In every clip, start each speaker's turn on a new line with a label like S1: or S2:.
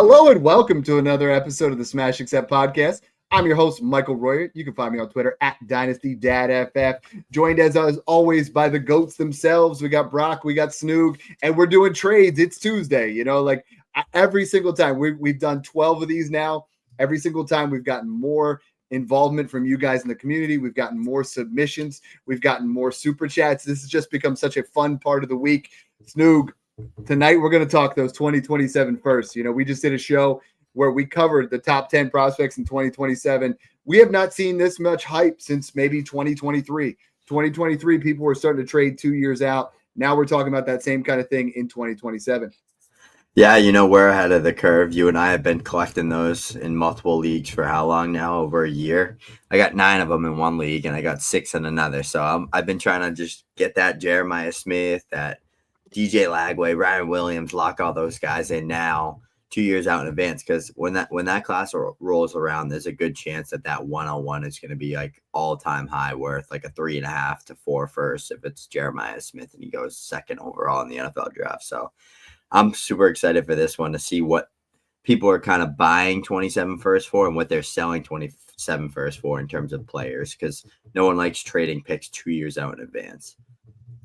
S1: Hello and welcome to another episode of the Smash Accept podcast. I'm your host, Michael Royer. You can find me on Twitter at Dynasty Dad FF. Joined as always by the GOATs themselves. We got Broc, we got Snoog, and we're doing trades. It's Tuesday. Every single time. We've done 12 of these now. Every single time we've gotten more involvement from you guys in the community. We've gotten more submissions. We've gotten more super chats. This has just become such a fun part of the week. Snoog, tonight we're going to talk those 2027 first. We just did a show where we covered the top 10 prospects in 2027. We have not seen this much hype since maybe 2023. 2023, people were starting to trade 2 years out. Now we're talking about that same kind of thing in 2027.
S2: Yeah, we're ahead of the curve. You and I have been collecting those in multiple leagues for how long now? Over a year. I got 9 of them in one league, and I got 6 in another. So I've been trying to just get that Jeremiah Smith, that DJ Lagway, Ryan Williams, lock all those guys in now 2 years out in advance, because when that class rolls around, there's a good chance that 101 is going to be like all-time high, worth like a 3.5 to 4 first if it's Jeremiah Smith and he goes second overall in the NFL draft. So I'm super excited for this one to see what people are kind of buying 27 first for and what they're selling 27 first for in terms of players, because no one likes trading picks 2 years out in advance.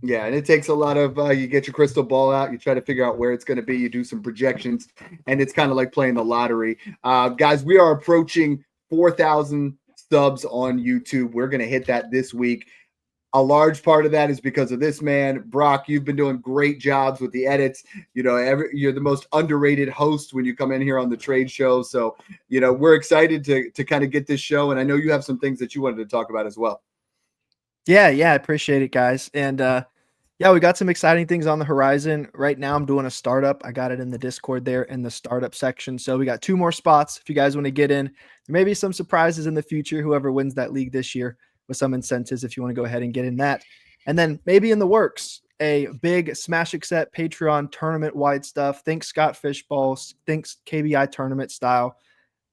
S1: Yeah, and it takes a lot of you get your crystal ball out, you try to figure out where it's going to be, you do some projections, and it's kind of like playing the lottery. Guys, we are approaching 4,000 subs on YouTube. We're going to hit that this week. A large part of that is because of this man, Broc. You've been doing great jobs with the edits. You're the most underrated host when you come in here on the trade show. So, we're excited to kind of get this show. And I know you have some things that you wanted to talk about as well.
S3: Yeah, I appreciate it, guys. And we got some exciting things on the horizon. Right now, I'm doing a startup. I got it in the Discord there in the startup section. So we got 2 more spots if you guys want to get in. There may be some surprises in the future, whoever wins that league this year, with some incentives if you want to go ahead and get in that. And then maybe in the works, a big Smash Accept Patreon tournament-wide stuff. Think Scott Fishbowl, think KBI tournament style,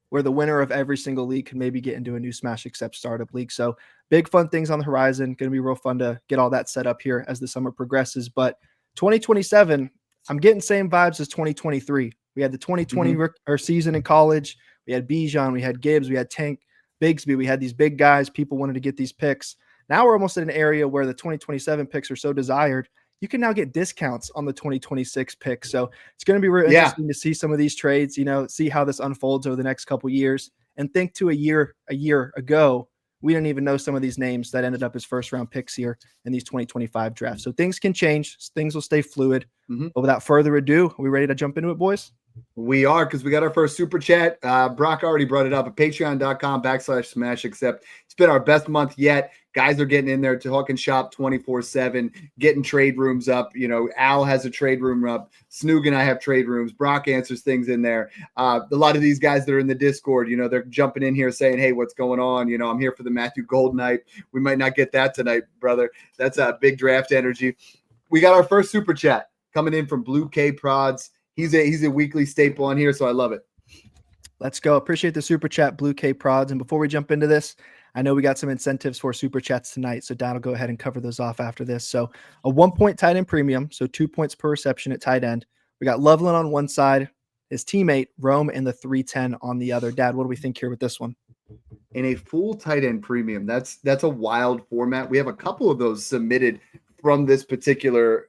S3: where the winner of every single league can maybe get into a new Smash Accept startup league. So big fun things on the horizon. Going to be real fun to get all that set up here as the summer progresses. But 2027, I'm getting same vibes as 2023. We had the 2020 season in college. We had Bijan, we had Gibbs, we had Tank Bigsby. We had these big guys. People wanted to get these picks. Now we're almost in an area where the 2027 picks are so desired. You can now get discounts on the 2026 picks. So it's going to be real interesting to see some of these trades, see how this unfolds over the next couple years. And think to a year ago, we didn't even know some of these names that ended up as first round picks here in these 2025 drafts. So things can change. Things will stay fluid. But without further ado, are we ready to jump into it, boys?
S1: We are, because we got our first super chat. Broc already brought it up at patreon.com/Smash Accept. It's been our best month yet. Guys are getting in there to talking shop 24/7, getting trade rooms up. Al has a trade room up. Snoog and I have trade rooms. Broc answers things in there. A lot of these guys that are in the Discord, they're jumping in here saying, hey, what's going on? I'm here for the Matthew Gold night. We might not get that tonight, brother. That's a big draft energy. We got our first super chat coming in from Blue K Prods. He's a weekly staple on here, so I love it.
S3: Let's go. Appreciate the super chat, Blue K Prods. And before we jump into this, I know we got some incentives for super chats tonight, so Don will go ahead and cover those off after this. So a 1-point tight end premium, so 2 points per reception at tight end. We got Loveland on one side, his teammate Rome in the 310 on the other. Dad, what do we think here with this one?
S1: In a full tight end premium, that's a wild format. We have a couple of those submitted from this particular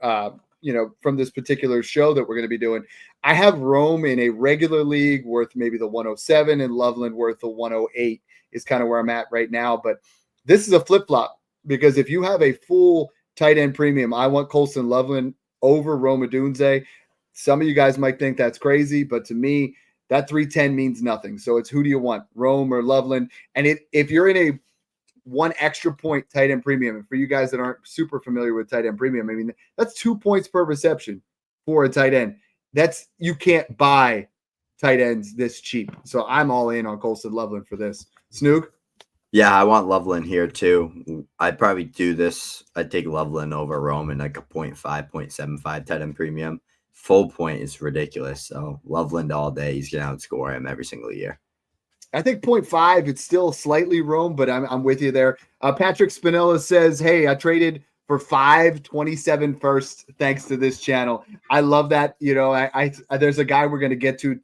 S1: from this particular show that we're going to be doing. I have Rome in a regular league worth maybe the 107 and Loveland worth the 108 is kind of where I'm at right now. But this is a flip-flop, because if you have a full tight end premium, I want Colson Loveland over Rome Odunze. Some of you guys might think that's crazy, but to me, that 310 means nothing. So it's who do you want, Rome or Loveland? And if you're in a 1 extra point tight end premium, and for you guys that aren't super familiar with tight end premium, I mean, that's 2 points per reception for a tight end. You can't buy tight ends this cheap. So I'm all in on Colson Loveland for this. Snoog?
S2: Yeah, I want Loveland here too. I'd probably do this. I'd take Loveland over Rome in like a 0.5, 0.75 tight end premium. Full point is ridiculous. So Loveland all day. He's going to outscore him every single year.
S1: I think 0.5, it's still slightly Rome, but I'm with you there. Patrick Spinella says, hey, I traded for 527 first thanks to this channel. I love that. I there's a guy we're going to get to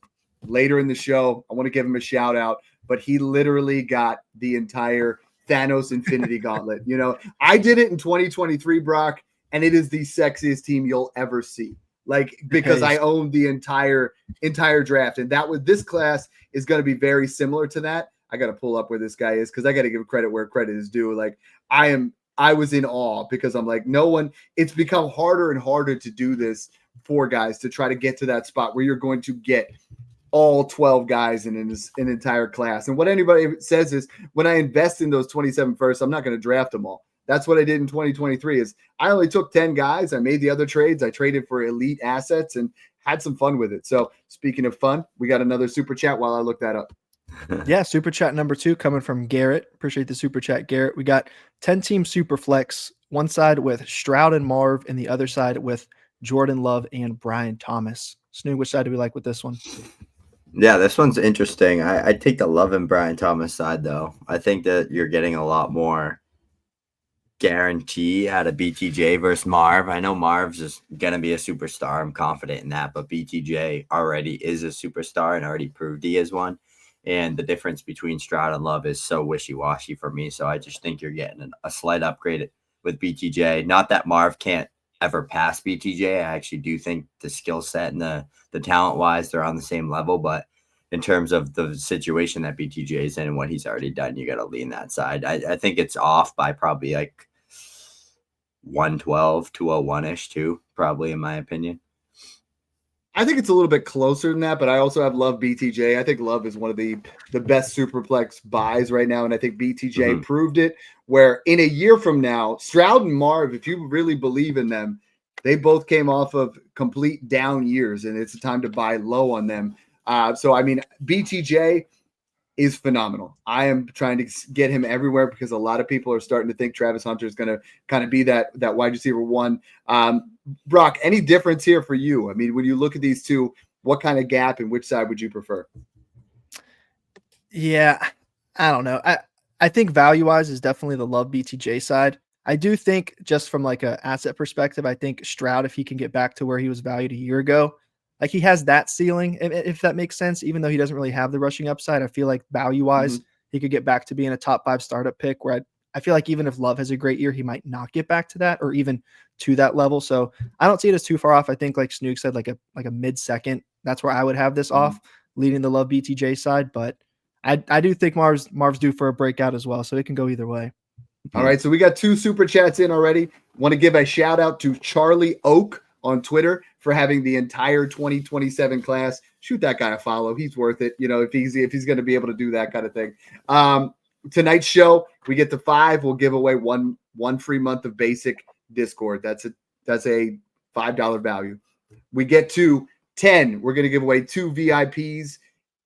S1: later in the show. I want to give him a shout out, but he literally got the entire Thanos Infinity Gauntlet. You know, I did it in 2023, Brock, and it is the sexiest team you'll ever see. Like, because I owned the entire draft, and this class is going to be very similar to that. I got to pull up where this guy is because I got to give credit where credit is due. Like, I was in awe because I'm like, it's become harder and harder to do this for guys to try to get to that spot where you're going to get all 12 guys in an entire class. And what anybody says is, when I invest in those 27 firsts, I'm not going to draft them all. That's what I did in 2023 is I only took 10 guys. I made the other trades. I traded for elite assets and had some fun with it. So speaking of fun, we got another super chat while I look that up.
S3: Yeah, super chat number 2 coming from Garrett. Appreciate the super chat, Garrett. We got 10-team super flex, one side with Stroud and Marv, and the other side with Jordan Love and Brian Thomas. Snoog, which side do we like with this one?
S2: Yeah, this one's interesting. I take the Love and Brian Thomas side, though. I think that you're getting a lot more guarantee out of BTJ versus Marv. I know Marv's is going to be a superstar. I'm confident in that, but BTJ already is a superstar and already proved he is one. And the difference between Stroud and Love is so wishy-washy for me. So I just think you're getting a slight upgrade with BTJ. Not that Marv can't ever pass BTJ. I actually do think the skill set and the talent-wise, they're on the same level. But in terms of the situation that BTJ is in and what he's already done, you got to lean that side. I think it's off by probably like 112, 201-ish too, probably, in my opinion.
S1: I think it's a little bit closer than that, but I also have Love BTJ. I think Love is one of the best superplex buys right now, and I think BTJ proved it, where in a year from now, Stroud and Marv, if you really believe in them, they both came off of complete down years, and it's time to buy low on them. So, I mean, BTJ is phenomenal. I am trying to get him everywhere because a lot of people are starting to think Travis Hunter is going to kind of be that wide receiver one. Brock, any difference here for you? I mean, when you look at these two, what kind of gap and which side would you prefer?
S3: Yeah, I don't know. I think value-wise is definitely the Love BTJ side. I do think just from like a asset perspective, I think Stroud, if he can get back to where he was valued a year ago, like he has that ceiling, if that makes sense, even though he doesn't really have the rushing upside. I feel like value-wise, he could get back to being a top 5 startup pick where I feel like even if Love has a great year, he might not get back to that or even to that level. So I don't see it as too far off. I think like Snoog said, like a mid-second, that's where I would have this off, leading the Love BTJ side. But I do think Marv's due for a breakout as well. So it can go either way.
S1: All right. So we got 2 super chats in already. Want to give a shout out to Charlie Oak on Twitter for having the entire 2027 class. Shoot that guy a follow. He's worth it. You know, if he's going to be able to do that kind of thing. Tonight's show, we get to 5. We'll give away one free month of basic Discord. That's a $5 value. We get to 10. We're going to give away 2 VIPs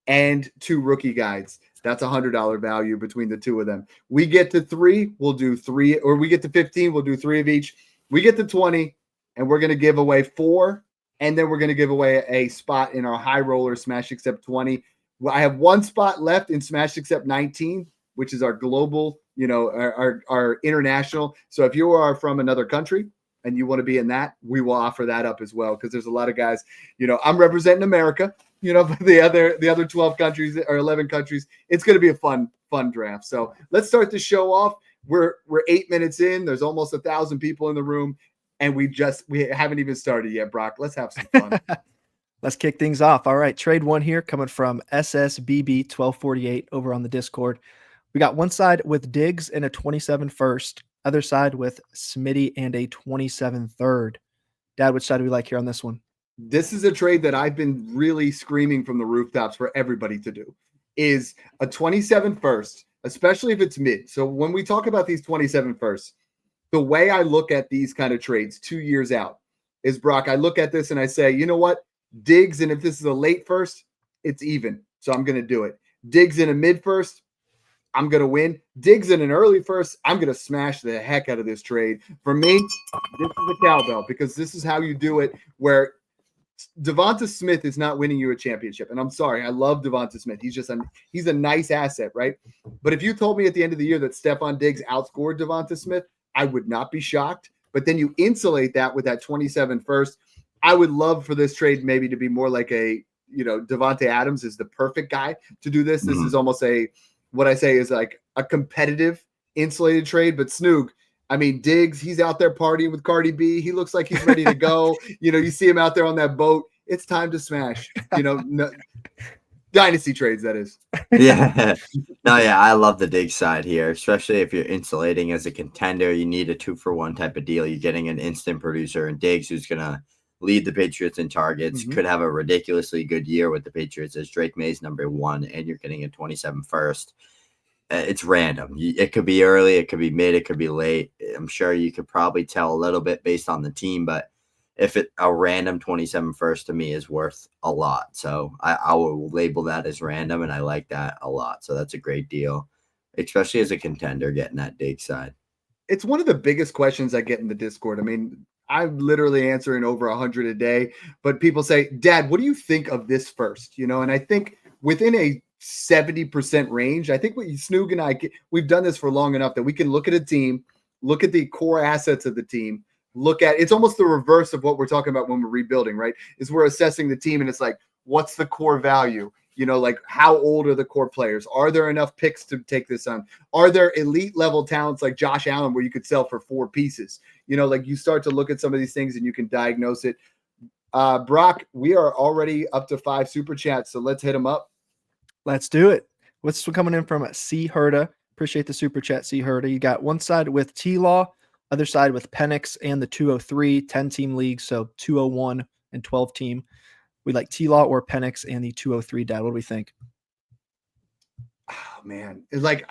S1: and 2 rookie guides. That's $100 value between the 2 of them. We get to 3, we'll do 3, or we get to 15, we'll do 3 of each. We get to 20, and we're going to give away 4, and then we're going to give away a spot in our high roller Smash Accept 20. Well, I have 1 spot left in Smash Accept 19, which is our global, you know, our international. So if you are from another country and you want to be in that, we will offer that up as well, because there's a lot of guys, you know, I'm representing America. You know, the other 12 countries or 11 countries, it's going to be a fun draft. So let's start the show off. We're 8 minutes in. There's almost 1,000 people in the room, and we haven't even started yet, Brock. Let's have some fun.
S3: Let's kick things off. All right, trade 1 here coming from SSBB1248 over on the Discord. We got one side with Diggs and a 27 first, other side with Smitty and a 27 third. Dad, which side do we like here on this one?
S1: This is a trade that I've been really screaming from the rooftops for everybody to do, is a 27 first, especially if it's mid. So when we talk about these 27 firsts, the way I look at these kind of trades 2 years out is, Brock, I look at this and I say, you know what? Diggs, and if this is a late first, it's even. So I'm going to do it. Diggs in a mid first, I'm going to win. Diggs in an early first, I'm going to smash the heck out of this trade. For me, this is a cowbell, because this is how you do it, where Devonta Smith is not winning you a championship. And I'm sorry, I love Devonta Smith. He's a nice asset, right? But if you told me at the end of the year that Stephon Diggs outscored Devonta Smith, I would not be shocked. But then you insulate that with that 27 first. I would love for this trade maybe to be more like a Devontae Adams is the perfect guy to do this. This
S2: Mhm.
S1: is almost what I say is like a competitive insulated trade. But Snoog, I mean, Diggs, he's out there partying with Cardi B. He looks like he's ready to go. You see him out there on that boat. It's time to smash. No, dynasty trades, that is.
S2: Yeah. No, yeah, I love the dig side here, especially if you're insulating as a contender. You need a 2-for-1 type of deal. You're getting an instant producer and Diggs, who's going to lead the Patriots in targets, could have a ridiculously good year with the Patriots as Drake May's #1, and you're getting a 27 first. It's random. It could be early, it could be mid, it could be late. I'm sure you could probably tell a little bit based on the team, but if a random 27 first to me is worth a lot. So I will label that as random, and I like that a lot. So that's a great deal, especially as a contender getting that dig side.
S1: It's one of the biggest questions I get in the Discord. I mean, I'm literally answering over 100 a day, but people say, Dad, what do you think of this first? And I think within a 70% range, I think what Snoog and I, we've done this for long enough that we can look at a team, look at the core assets of the team, it's almost the reverse of what we're talking about when we're rebuilding, right? Is we're assessing the team and it's like, what's the core value? Like how old are the core players? Are there enough picks to take this on? Are there elite level talents like Josh Allen where you could sell for 4 pieces? Like you start to look at some of these things and you can diagnose it. Brock, we are already up to 5 super chats, so let's hit them up.
S3: Let's do it. What's coming in from C Herda? Appreciate the super chat, C Herda. You got one side with T Law, other side with Penix and the 203 10-team league, so 201 and 12 team. We like T Law or Penix and the 203. Dad, what do we think?
S1: Oh man, it's like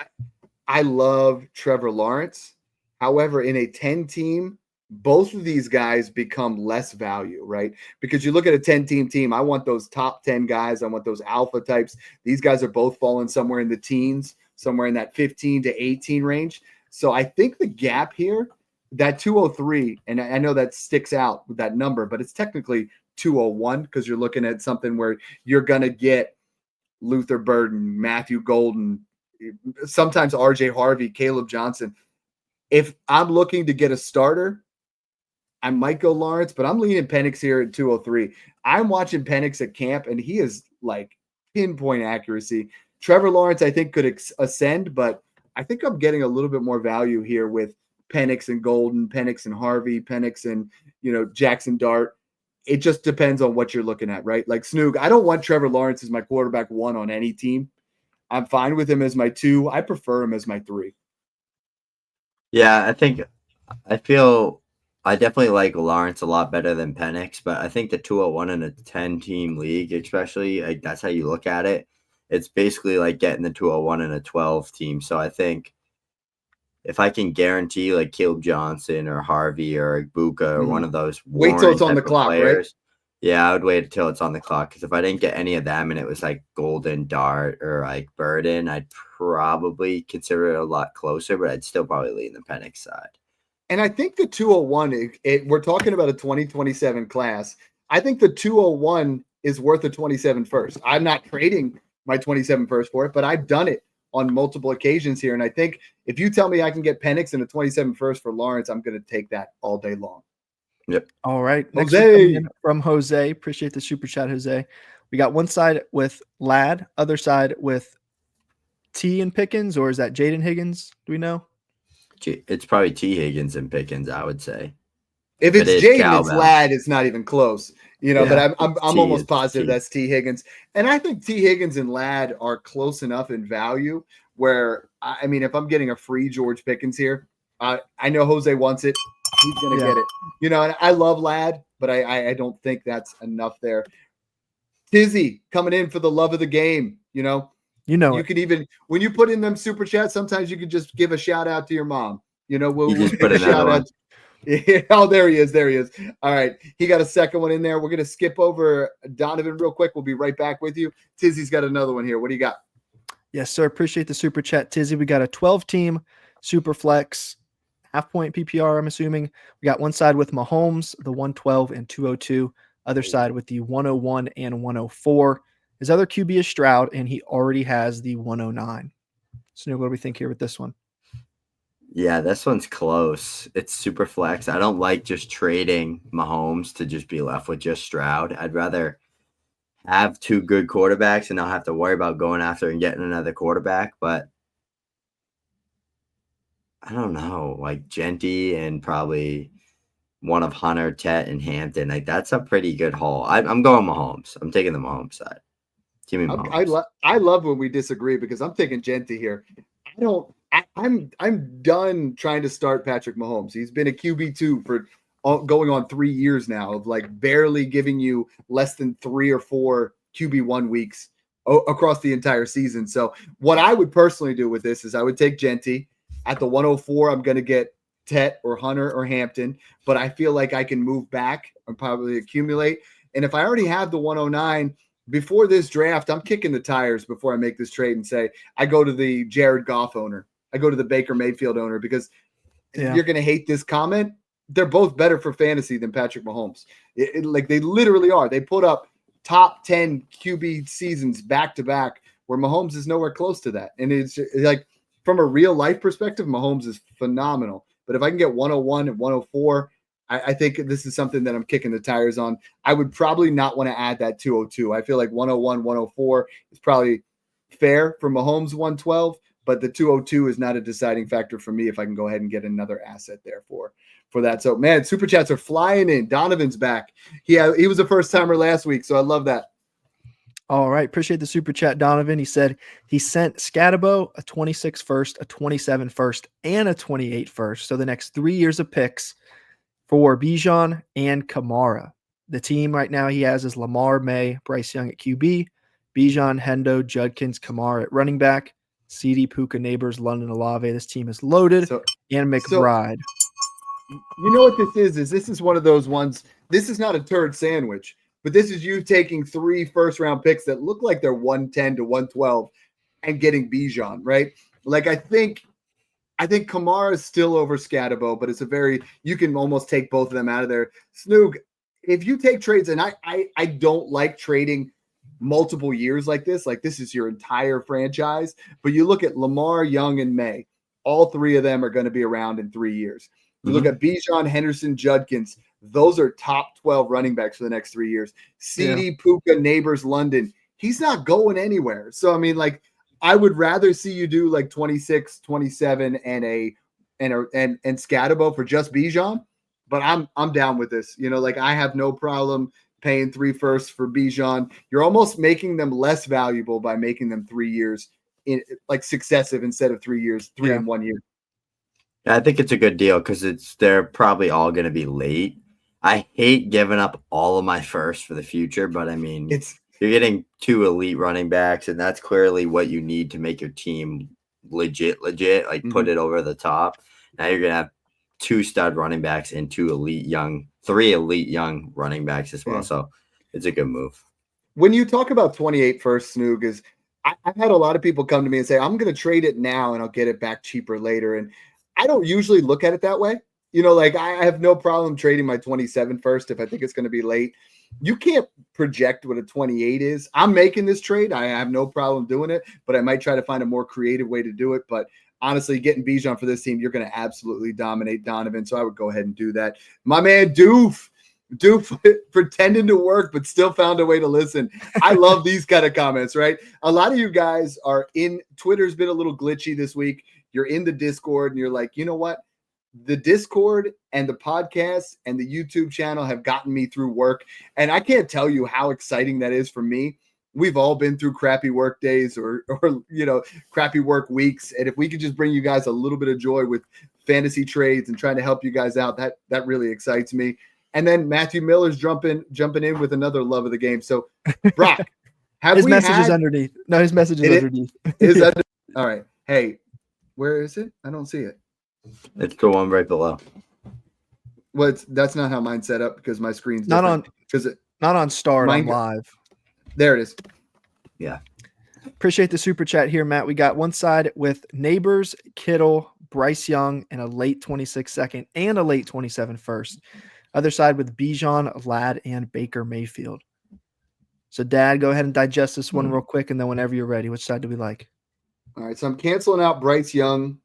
S1: I love Trevor Lawrence. However, in a 10-team, both of these guys become less value, right? Because you look at a 10-team team, I want those top 10 guys. I want those alpha types. These guys are both falling somewhere in the teens, somewhere in that 15 to 18 range. So I think the gap here, that 203, and I know that sticks out with that number, but it's technically 201 because you're looking at something where you're going to get Luther Burden, Matthew Golden, sometimes RJ Harvey, Caleb Johnson. If I'm looking to get a starter, I might go Lawrence, but I'm leaning Penix here at 203. I'm watching Penix at camp, and he is like pinpoint accuracy. Trevor Lawrence, I think, could ascend, but I think I'm getting a little bit more value here with Penix and Golden, Penix and Harvey, Penix and Jackson Dart. It just depends on what you're looking at, right? Like Snoog, I don't want Trevor Lawrence as my quarterback 1 on any team. I'm fine with him as my 2. I prefer him as my 3.
S2: Yeah, I feel I definitely like Lawrence a lot better than Penix, but I think the 201 in a 10-team league, especially, that's how you look at it. It's basically like getting the 201 in a 12-team. So I think if I can guarantee like Caleb Johnson or Harvey or Buka or one of those
S1: wait till it's on
S2: Warren
S1: the
S2: type of
S1: clock,
S2: players,
S1: right?
S2: yeah, I would wait until it's on the clock. Because if I didn't get any of them and it was like Golden, Dart, or like Burden, I'd probably consider it a lot closer, but I'd still probably lean the Penix side.
S1: And I think the 201, we're talking about a 2027 class. I think the 201 is worth a 27 first. I'm not trading my 27 first for it, but I've done it on multiple occasions here. And I think if you tell me I can get Penix and a 27 first for Lawrence, I'm going to take that all day long.
S2: Yep.
S3: All right. Next
S1: Jose.
S3: from Jose. Appreciate the super chat, Jose. We got one side with Lad, other side with T and Pickens, or is that Jaden Higgins? Do we know?
S2: It's probably T. Higgins and Pickens, I would say.
S1: If it's Jaden, it's Lad. It's not even close, But I'm almost positive that's T. Higgins, and I think T. Higgins and Lad are close enough in value. Where I mean, if I'm getting a free George Pickens here, I know Jose wants it. He's gonna get it, And I love Lad, but I don't think that's enough there. Tizzy coming in for the love of the game, You could even when you put in them super chats, sometimes you could just give a shout out to your mom. We'll give a shout out. Oh, there he is. There he is. All right. He got a second one in there. We're going to skip over Donovan real quick. We'll be right back with you. Tizzy's got another one here. What do you got?
S3: Yes, sir. Appreciate the super chat, Tizzy. We got a 12-team super flex, half-point PPR, I'm assuming. We got one side with Mahomes, the 112 and 202. Other side with the 101 and 104. His other QB is Stroud, and he already has the 109. So what do we think here with this one?
S2: Yeah, this one's close. It's super flex. I don't like just trading Mahomes to just be left with just Stroud. I'd rather have two good quarterbacks and not have to worry about going after and getting another quarterback. But I don't know, like Genty and probably one of Hunter, Tet, and Hampton. Like that's a pretty good haul. I'm going Mahomes. I'm taking the Mahomes side. Give me Mahomes.
S1: I love when we disagree because I'm taking Genty here. I'm done trying to start Patrick Mahomes. He's been a QB2 for going on 3 years now of like barely giving you less than 3 or 4 QB1 weeks across the entire season. So what I would personally do with this is I would take Genty at the 104. I'm going to get Tet or Hunter or Hampton, but I feel like I can move back and probably accumulate. And if I already have the 109 before this draft, I'm kicking the tires before I make this trade and say I go to the Jared Goff owner. I go to the Baker Mayfield owner because you're going to hate this comment. They're both better for fantasy than Patrick Mahomes. Like they literally are. They put up top 10 QB seasons back to back where Mahomes is nowhere close to that. And it's like from a real life perspective, Mahomes is phenomenal. But if I can get 101 and 104, I think this is something that I'm kicking the tires on. I would probably not want to add that 202. I feel like 101, 104 is probably fair for Mahomes 112, but the 202 is not a deciding factor for me if I can go ahead and get another asset there for that. So, man, super chats are flying in. Donovan's back. He was a first timer last week, so I love that.
S3: All right. Appreciate the super chat, Donovan. He said he sent Scatabo a 26 first, a 27 first, and a 28 first. So the next 3 years of picks for Bijan and Kamara. The team right now he has is Lamar, May, Bryce Young at QB, Bijan, Hendo, Judkins, Kamara at running back, CD, Puka, Neighbors, London, Olave. This team is loaded. And McBride.
S1: You know what this is? This is one of those ones. This is not a turd sandwich, but this is you taking 3 first-round picks that look like they're 110 to 112 and getting Bijan, right? Like I think Kamara is still over Scatabo, but you can almost take both of them out of there. Snoog, if you take trades, and I don't like trading multiple years like this is your entire franchise, but you look at Lamar, Young, and May, all 3 of them are going to be around in 3 years. You look at Bijan, Henderson, Judkins, those are top 12 running backs for the next 3 years. CD, Puka, Neighbors, London, he's not going anywhere. So, I mean, like, I would rather see you do like 26, 27 and Scatabo for just Bijan, but I'm down with this. You know, like I have no problem paying 3 firsts for Bijan. You're almost making them less valuable by making them 3 years in like successive instead of 3 years, 3 in 1 year.
S2: Yeah, I think it's a good deal because they're probably all going to be late. I hate giving up all of my firsts for the future, but I mean, you're getting 2 elite running backs, and that's clearly what you need to make your team legit, like put it over the top. Now you're going to have 2 stud running backs and 3 elite young running backs as well. So it's a good move.
S1: When you talk about 28 first, Snoog, is I've had a lot of people come to me and say, I'm going to trade it now and I'll get it back cheaper later. And I don't usually look at it that way. You know, like I have no problem trading my 27 first if I think it's going to be late. You can't project what a 28 is. I'm making this trade. I have no problem doing it, but I might try to find a more creative way to do it. But honestly, getting Bijan for this team, you're going to absolutely dominate Donovan. So I would go ahead and do that. My man, Doof pretending to work, but still found a way to listen. I love these kind of comments, right? A lot of you guys are in Twitter's been a little glitchy this week. You're in the Discord and you're like, you know what? The Discord and the podcast and the YouTube channel have gotten me through work. And I can't tell you how exciting that is for me. We've all been through crappy work days or crappy work weeks. And if we could just bring you guys a little bit of joy with fantasy trades and trying to help you guys out, that really excites me. And then Matthew Miller's jumping in with another love of the game. So Brock,
S3: his message is underneath. No, his message is underneath.
S1: All right. Hey, where is it? I don't see it.
S2: It's the one right below.
S1: Well, that's not how mine's set up because my screen's
S3: not on start on live.
S1: There it is.
S2: Yeah.
S3: Appreciate the super chat here, Matt. We got one side with Neighbors, Kittle, Bryce Young, and a late 26 second and a late 27 first. Other side with Bijan, Ladd, and Baker Mayfield. So, Dad, go ahead and digest this one real quick, and then whenever you're ready, which side do we like?
S1: All right, so I'm canceling out Bryce Young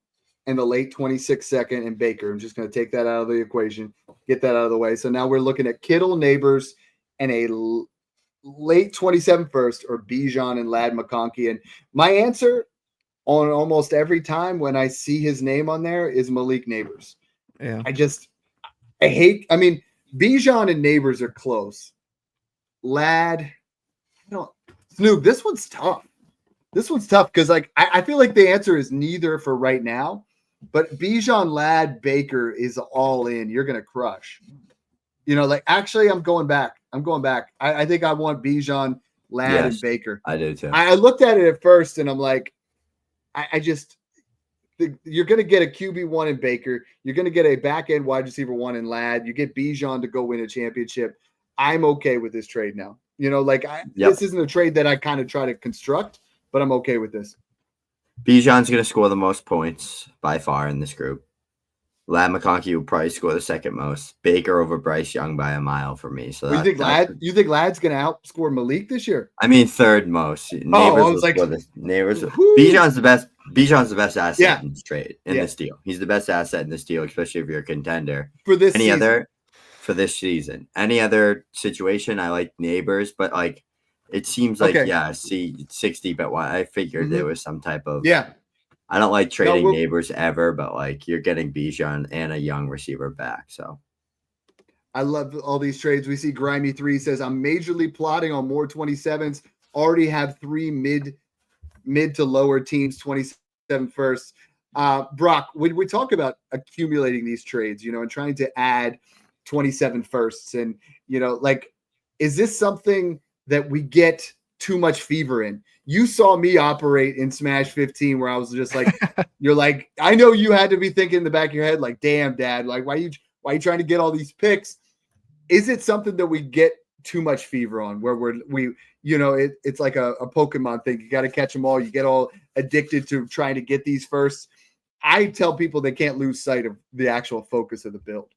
S1: and the late 26 second and Baker. I'm just going to take that out of the equation, get that out of the way. So now we're looking at Kittle, Neighbors, and late 27 first or Bijan and Lad McConkey. And my answer on almost every time when I see his name on there is Malik Neighbors.
S3: Yeah.
S1: I mean, Bijan and Neighbors are close. Lad, Snoog, this one's tough. This one's tough because I feel like the answer is neither for right now. But Bijan, Lad, Baker is all in. You're gonna crush. Actually, I'm going back. I think I want Bijan, Lad, and Baker.
S2: I do too.
S1: I looked at it at first and I'm like, you're going to get a QB1 in Baker. You're going to get a back end wide receiver 1 in Lad. You get Bijan to go win a championship. I'm okay with this trade now. This isn't a trade that I kind of try to construct, but I'm okay with this.
S2: Bijan's going to score the most points by far in this group. Lad McConkey will probably score the second most. Baker over Bryce Young by a mile for me. So
S1: you think Lad's going to outscore Malik this year?
S2: I mean, third most. Neighbors Neighbors. Bijan's the best. Bijan's the best asset in this trade this deal. He's the best asset in this deal, especially if you're a contender.
S1: For this
S2: for this season. Any other situation, I like Neighbors, but it seems like 60. But I figured there was some type of I don't like trading Neighbors ever, but you're getting Bijan and a young receiver back. So
S1: I love all these trades. We see Grimy 3 says, I'm majorly plotting on more 27s. Already have 3 mid to lower teams, 27 first. Broc, when we talk about accumulating these trades, and trying to add 27 firsts, and is this something that we get too much fever in? You saw me operate in Smash 15 where I was just like, you're like, I know you had to be thinking in the back of your head, like, damn, Dad, why are you trying to get all these picks? Is it something that we get too much fever on where it's like a Pokemon thing? You got to catch them all. You get all addicted to trying to get these firsts. I tell people they can't lose sight of the actual focus of the build.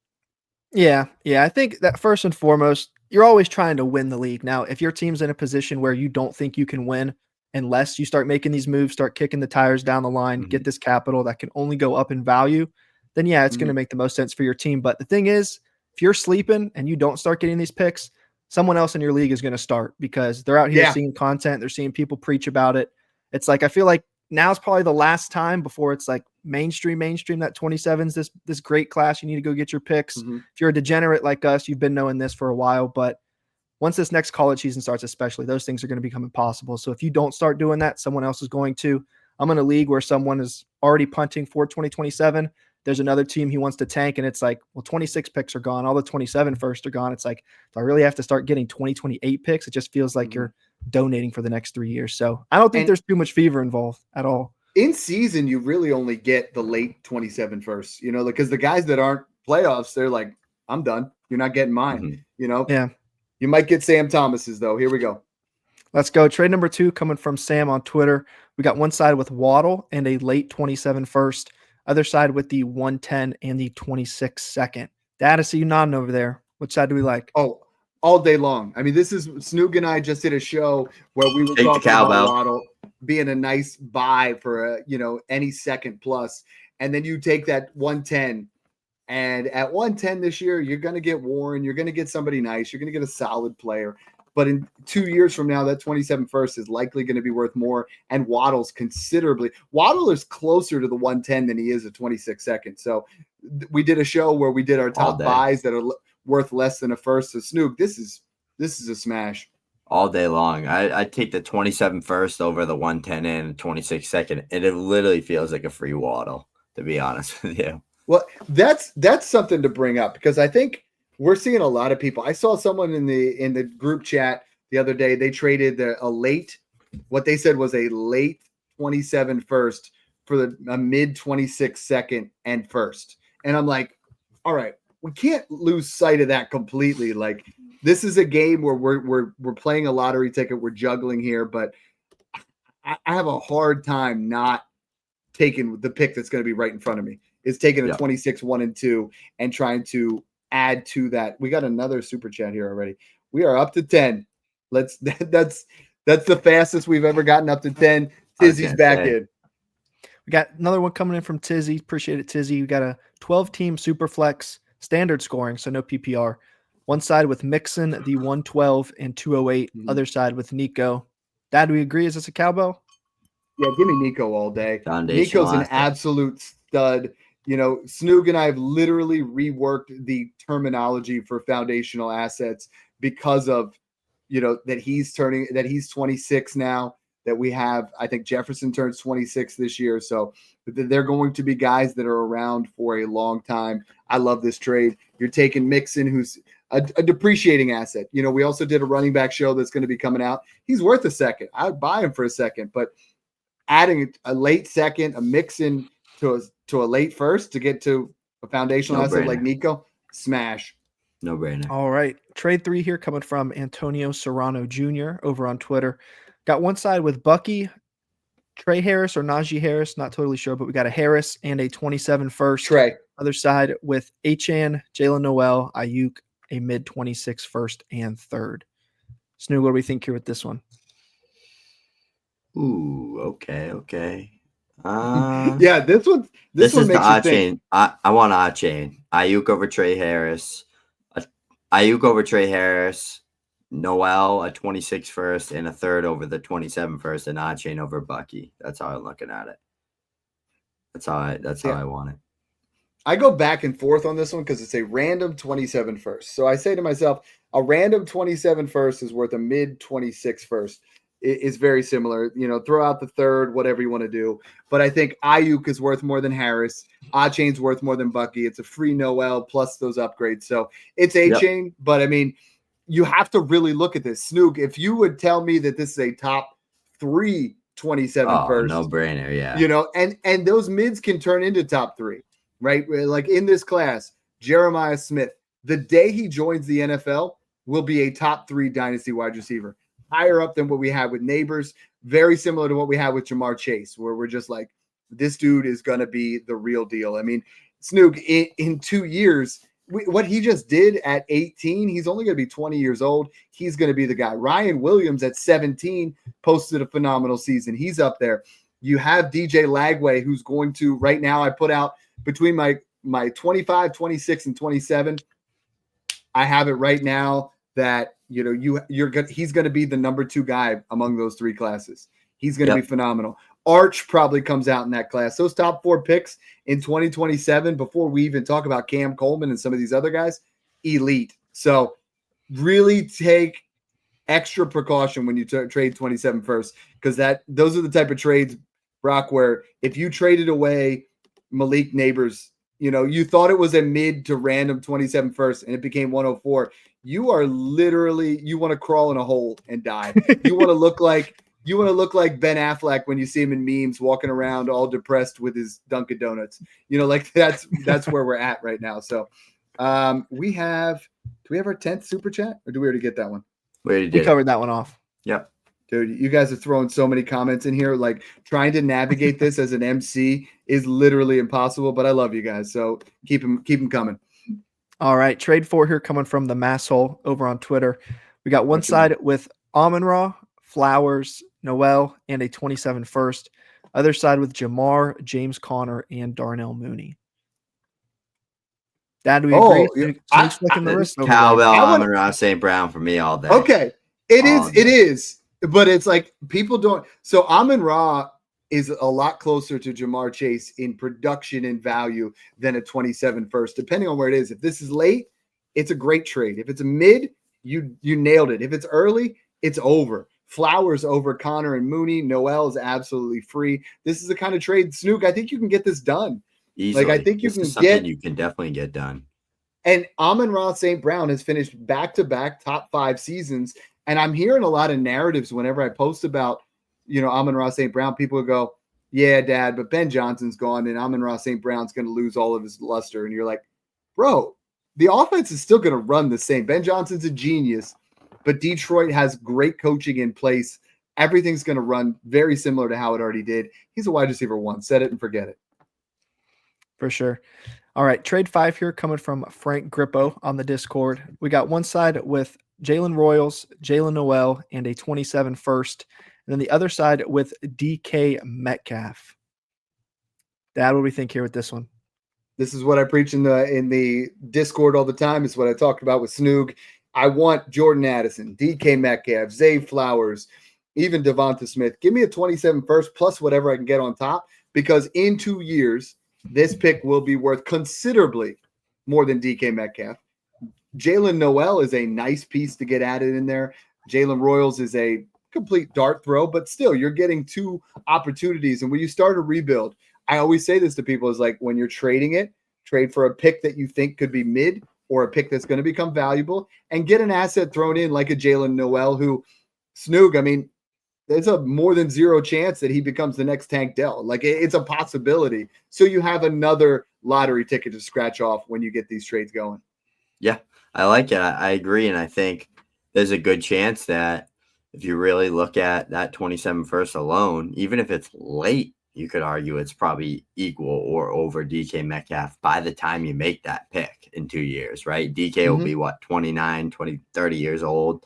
S3: Yeah. I think that first and foremost, you're always trying to win the league. Now, if your team's in a position where you don't think you can win unless you start making these moves, start kicking the tires down the line, get this capital that can only go up in value, then it's going to make the most sense for your team. But the thing is, if you're sleeping and you don't start getting these picks, someone else in your league is going to start because they're out here seeing content. They're seeing people preach about it. It's I feel like now's probably the last time before it's mainstream that 27's this great class. You need to go get your picks. If you're a degenerate like us, you've been knowing this for a while, but once this next college season starts, especially, those things are going to become impossible. So if you don't start doing that, someone else is going to. I'm in a league where someone is already punting for 2027. There's another team he wants to tank, and it's 26 picks are gone. All the 27 first are gone. It's do I really have to start getting 2028 picks? It just feels like you're donating for the next 3 years. So I don't think there's too much fever involved at all.
S1: In season, you really only get the late 27 first, because the guys that aren't playoffs, they're like, I'm done. You're not getting mine,
S3: Yeah.
S1: You might get Sam Thomas's, though. Here we go.
S3: Let's go. Trade number 2 coming from Sam on Twitter. We got one side with Waddle and a late 27 first. Other side with the 110 and the 26 second. Dad, I see you nodding over there. Which side do we like?
S1: Oh, all day long. I mean, this is Snoog and I just did a show where we were talking about Waddle being a nice buy for any second plus. And then you take that 110. And at 110 this year, you're going to get Warren. You're going to get somebody nice. You're going to get a solid player. But in 2 years from now, that 27 first is likely going to be worth more. And Waddle's considerably. Waddle is closer to the 110 than he is a 26 second. So we did a show where we did our top buys that are worth less than a first. So Snoog, this is a smash.
S2: All day long. I'd take the 27 first over the 110 and 26 second. And it literally feels like a free Waddle, to be honest with you.
S1: Well, that's something to bring up because I think we're seeing a lot of people. I saw someone in the group chat the other day. They traded what they said was a late 27 first for a mid 26 second and first. And I'm like, all right, we can't lose sight of that completely. This is a game where we're playing a lottery ticket. We're juggling here, but I have a hard time not taking the pick that's going to be right in front of me. Is taking a 26, 1 and 2 and trying to add to that. We got another super chat here already. We are up to 10. That's the fastest we've ever gotten up to 10. Tizzy's back in.
S3: We got another one coming in from Tizzy. Appreciate it, Tizzy. We got a 12-team super flex standard scoring, so no PPR. One side with Mixon, the 112 and 208. Other side with Nico. Dad, do we agree? Is this a cowbell?
S1: Yeah, give me Nico all day.
S2: Foundational
S1: Nico's an
S2: asset.
S1: absolute stud. Snoog and I have literally reworked the terminology for foundational assets because of, that he's 26 now, that we have, I think Jefferson turns 26 this year. So they're going to be guys that are around for a long time. I love this trade. You're taking Mixon, who's a depreciating asset. We also did a running back show that's going to be coming out. He's worth a second. I would buy him for a second, but adding a late second, a Mixon to a late first to get to a foundational asset like Nico, smash.
S2: No brainer.
S3: All right. Trade 3 here coming from Antonio Serrano Jr. over on Twitter. Got one side with Bucky, Trey Harris or Najee Harris, not totally sure, but we got a Harris and a 27 first.
S1: Trey.
S3: Other side with Achane, Jalen Noel, Ayuk, a mid 26 first and third. Snoog, what do we think here with this one?
S2: Ooh, okay.
S1: Yeah, this one
S2: is
S1: makes
S2: the odd
S1: you think.
S2: chain. I want odd chain. Ayuk over Trey Harris. Ayuk over Trey Harris. Noel a 26 first and a third over the 27 first, and odd chain over Bucky. That's how I'm looking at it. That's how I want it.
S1: I go back and forth on this one because it's a random 27 first. So I say to myself, a random 27 first is worth a mid 26 first. Is very similar. Throw out the third, whatever you want to do. But I think Ayuk is worth more than Harris. A-Chain's worth more than Bucky. It's a free Noel plus those upgrades. So it's A-Chain. Yep. But I mean, you have to really look at this. Snoog, if you would tell me that this is a top 3 27 first.
S2: No brainer, yeah.
S1: And those mids can turn into top 3, right? Like in this class, Jeremiah Smith, the day he joins the NFL, will be a top 3 dynasty wide receiver. Higher up than what we had with Neighbors, very similar to what we had with Jamar Chase, where we're just like, this dude is going to be the real deal. I mean, Snoog, in 2 years, what he just did at 18, he's only going to be 20 years old. He's going to be the guy. Ryan Williams at 17 posted a phenomenal season. He's up there. You have DJ Lagway, who's going to, right now, I put out between my 25, 26, and 27. I have it right now that he's going to be the number 2 guy among those 3 classes. He's going to be phenomenal. Arch probably comes out in that class. Those top 4 picks in 2027, before we even talk about Cam Coleman and some of these other guys, elite. So really take extra precaution when you trade 27 first, because those are the type of trades, Brock, where if you traded away Malik Neighbors, you thought it was a mid to random 27 first and it became 104. You are literally, you want to crawl in a hole and die. You want to look like Ben Affleck when you see him in memes walking around all depressed with his Dunkin' Donuts. That's where we're at right now. So do we have our 10th super chat, or do we already get that one?
S2: We
S3: covered that one off.
S2: Yep.
S1: Dude, you guys are throwing so many comments in here. Like, trying to navigate this as an MC is literally impossible, but I love you guys. So keep them coming.
S3: All right. Trade 4 here coming from the Masshole over on Twitter. We got one side with Amon-Ra, Flowers, Noel, and a 27 first. Other side with Jamar, James Conner, and Darnell Mooney. Dad, do we agree?
S2: Cowbell, Amon-Ra, St. Brown for me all day.
S1: Okay. It is. But it's like people don't. So Amon-Ra is a lot closer to Jamar Chase in production and value than a 27 first, depending on where it is. If this is late, it's a great trade. If it's a mid, you nailed it. If it's early, it's over. Flowers over Connor and Mooney. Noel is absolutely free. This is the kind of trade, Snoog, I think you can get this done.
S2: Easily.
S1: Like, I think you
S2: can definitely get done.
S1: And Amon-Ra St. Brown has finished back-to-back top 5 seasons. And I'm hearing a lot of narratives whenever I post about, Amon-Ra St. Brown. People go, yeah, Dad, but Ben Johnson's gone and Amon-Ra St. Brown's going to lose all of his luster. And you're like, bro, the offense is still going to run the same. Ben Johnson's a genius, but Detroit has great coaching in place. Everything's going to run very similar to how it already did. He's a wide receiver 1. Set it and forget it.
S3: For sure. All right. Trade 5 here coming from Frank Grippo on the Discord. We got one side with Jalen Royals, Jalen Noel, and a 27 first. And then the other side with DK Metcalf. Dad, what do we think here with this one?
S1: This is what I preach in the Discord all the time. It's what I talked about with Snoog. I want Jordan Addison, DK Metcalf, Zay Flowers, even Devonta Smith. Give me a 27 first plus whatever I can get on top, because in 2 years, this pick will be worth considerably more than DK Metcalf. Jalen Noel is a nice piece to get added in there. Jalen Royals is a complete dart throw, but still, you're getting 2 opportunities. And when you start a rebuild, I always say this to people, is like, when you're trading it, trade for a pick that you think could be mid or a pick that's going to become valuable, and get an asset thrown in like a Jalen Noel, who, Snoog, I mean, there's a more than 0 chance that he becomes the next Tank Dell. Like, it's a possibility. So you have another lottery ticket to scratch off when you get these trades going.
S2: Yeah, I like it. I agree. And I think there's a good chance that if you really look at that 27 first alone, even if it's late, you could argue it's probably equal or over DK Metcalf by the time you make that pick in 2 years, right? DK will be, 29, 20, 30 years old.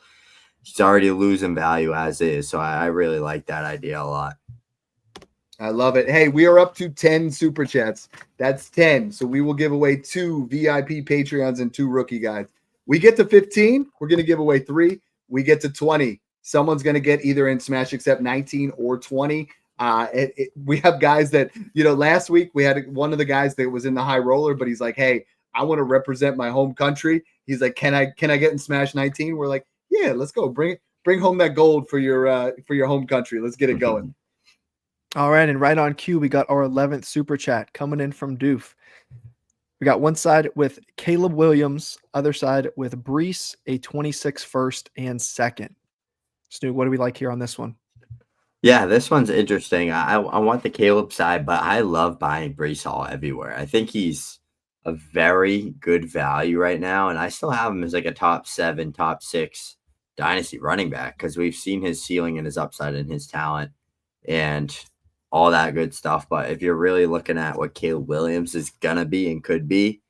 S2: He's already losing value as is. So I really like that idea a lot.
S1: I love it. Hey, we are up to 10 super chats. That's 10. So we will give away 2 VIP Patreons and 2 rookie guides. We get to 15, we're going to give away 3. We get to 20, someone's going to get either in Smash Accept 19 or 20. We have guys that, last week we had one of the guys that was in the high roller, but he's like, hey, I want to represent my home country. He's like, can I get in Smash 19? We're like, yeah, let's go. Bring home that gold for your home country. Let's get it going.
S3: All right, and right on cue, we got our 11th super chat coming in from Doof. We got one side with Caleb Williams, other side with Brees, a 26 first and second. Snoog, what do we like here on this one?
S2: Yeah, this one's interesting. I want the Caleb side, but I love buying Brees Hall everywhere. I think he's a very good value right now, and I still have him as like a top 7, top 6 dynasty running back, because we've seen his ceiling and his upside and his talent and all that good stuff. But if you're really looking at what Caleb Williams is gonna be and could be,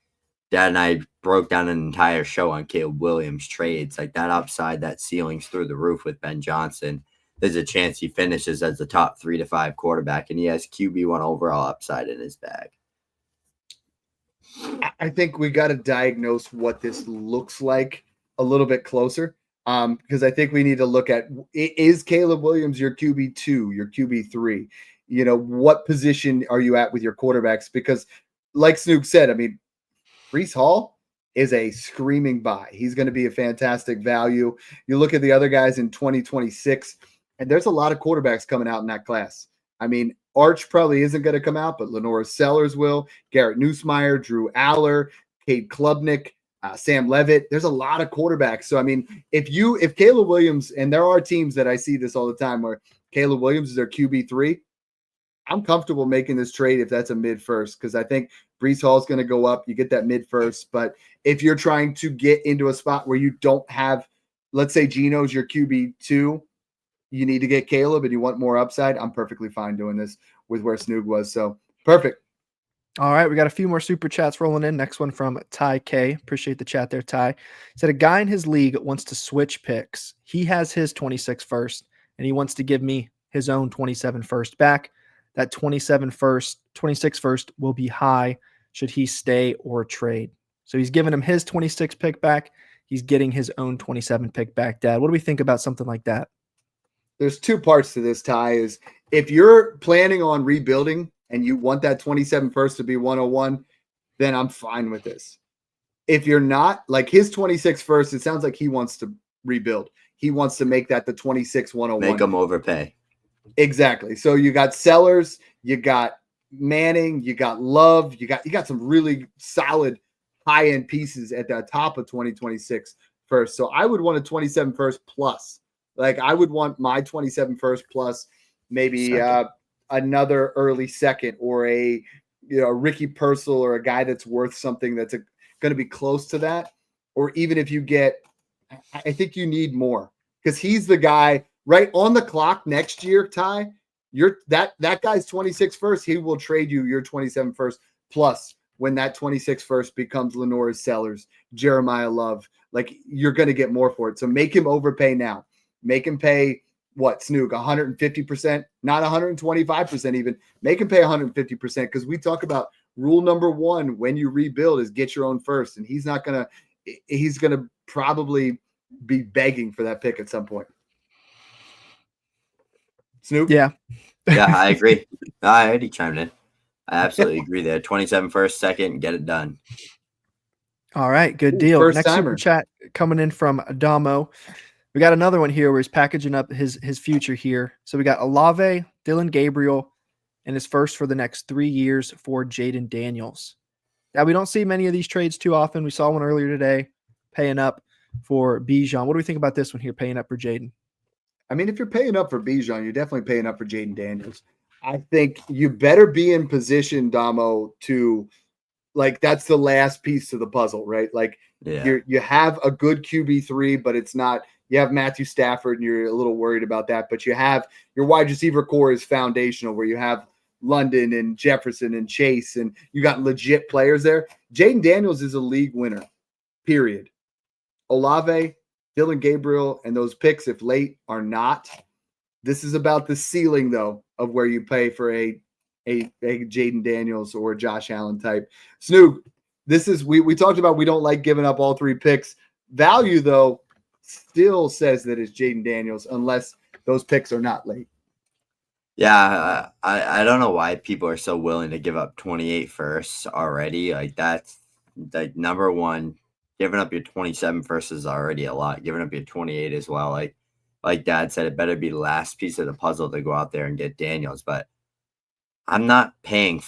S2: Dad and I broke down an entire show on Caleb Williams trades. Like, that upside, that ceiling's through the roof with Ben Johnson. There's a chance he finishes as the top 3 to 5 quarterback, and he has QB1 overall upside in his bag.
S1: I think we got to diagnose what this looks like a little bit closer, because I think we need to look at, is Caleb Williams your QB2, your QB3? What position are you at with your quarterbacks? Because like Snoog said, I mean, Brees Hall is a screaming buy. He's going to be a fantastic value. You look at the other guys in 2026, and there's a lot of quarterbacks coming out in that class. I mean, Arch probably isn't going to come out, but Lenora Sellers will, Garrett Nussmeier, Drew Aller, Cade Klubnik, Sam Levitt. There's a lot of quarterbacks. So, I mean, if Caleb Williams, and there are teams that I see this all the time where Caleb Williams is their QB3, I'm comfortable making this trade if that's a mid first, because I think Brees Hall is going to go up. You get that mid first. But if you're trying to get into a spot where you don't have, let's say Geno's your QB2, you need to get Caleb and you want more upside, I'm perfectly fine doing this with where Snoog was. So perfect.
S3: All right, we got a few more super chats rolling in. Next one from Ty K. Appreciate the chat there, Ty. He said a guy in his league wants to switch picks. He has his 26 first, and he wants to give me his own 27 first back. That 26 first will be high should he stay or trade. So he's giving him his 26 pick back. He's getting his own 27 pick back. Dad, what do we think about something like that?
S1: There's 2 parts to this, Ty. Is if you're planning on rebuilding and you want that 27 first to be 101, then I'm fine with this. If you're not, like his 26 first, it sounds like he wants to rebuild. He wants to make that the 26 101.
S2: Make him overpay.
S1: Exactly. So you got Sellers, you got Manning, you got Love, you got some really solid high-end pieces at the top of 2026 first. So I would want a 27 first plus. Like, I would want my 27 first plus maybe another early second, or a Ricky Purcell, or a guy that's worth something that's going to be close to that. Or even if you get, I think you need more, because he's the guy right on the clock next year, Ty. That guy's 26 first. He will trade you your 27 first plus when that 26 first becomes Lenora Sellers, Jeremiah Love. Like, you're going to get more for it. So make him overpay now. Make him pay what, Snoog, 150%, not 125% even. Make him pay 150%, because we talk about rule number one when you rebuild is get your own first, and he's gonna probably be begging for that pick at some point. Snoop?
S3: Yeah.
S2: Yeah, I agree. I already chimed in. I absolutely agree there. 27 first, second, get it done.
S3: All right, good
S1: Ooh,
S3: deal.
S1: first
S3: Next
S1: timer.
S3: super chat coming in from Adamo. We got another one here where he's packaging up his future here. So we got Olave, Dylan Gabriel, and his first for the next 3 years for Jaden Daniels. Now, we don't see many of these trades too often. We saw one earlier today, paying up for Bijan. What do we think about this one here, paying up for Jaden?
S1: I mean, if you're paying up for Bijan, you're definitely paying up for Jaden Daniels. I think you better be in position, Damo, to like that's the last piece to the puzzle, right? Like you have a good QB3, but it's not. You have Matthew Stafford, and you're a little worried about that. But you have your wide receiver core is foundational, where you have London and Jefferson and Chase, and you got legit players there. Jaden Daniels is a league winner, period. Olave, Dylan Gabriel, and those picks, if late, are not. This is about the ceiling, though, of where you pay for a Jaden Daniels or Josh Allen type. Snoog, this is we talked about we don't like giving up all three picks. Value, though, still says that it's Jaden Daniels unless those picks are not late.
S2: Yeah, I don't know why people are so willing to give up 28 firsts already. Like that's like number one, giving up your 27 firsts is already a lot. Giving up your 28 as well. Like Dad said, it better be the last piece of the puzzle to go out there and get Daniels. But I'm not paying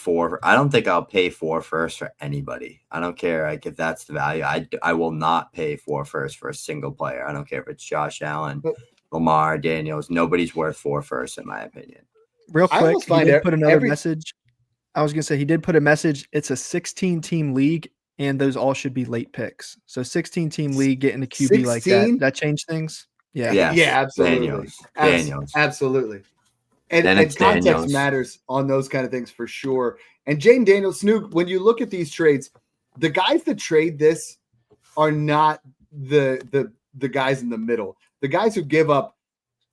S2: I don't think I'll pay 4 firsts for anybody. I don't care like if that's the value. I will not pay 4 firsts for a single player. I don't care if it's Josh Allen, Lamar, Daniels. Nobody's worth 4 firsts in my opinion.
S3: Real quick, he did put another message. I was going to say he did put a message. It's a 16-team league, and those all should be late picks. So 16-team league, getting a QB 16? Like that changed things? Yeah.
S2: Yes,
S1: yeah, absolutely.
S2: Daniels.
S1: Absolutely. And context Daniels. Matters on those kind of things for sure. And Jaden Daniels, Snoog, when you look at these trades, the guys that trade this are not the guys in the middle. The guys who give up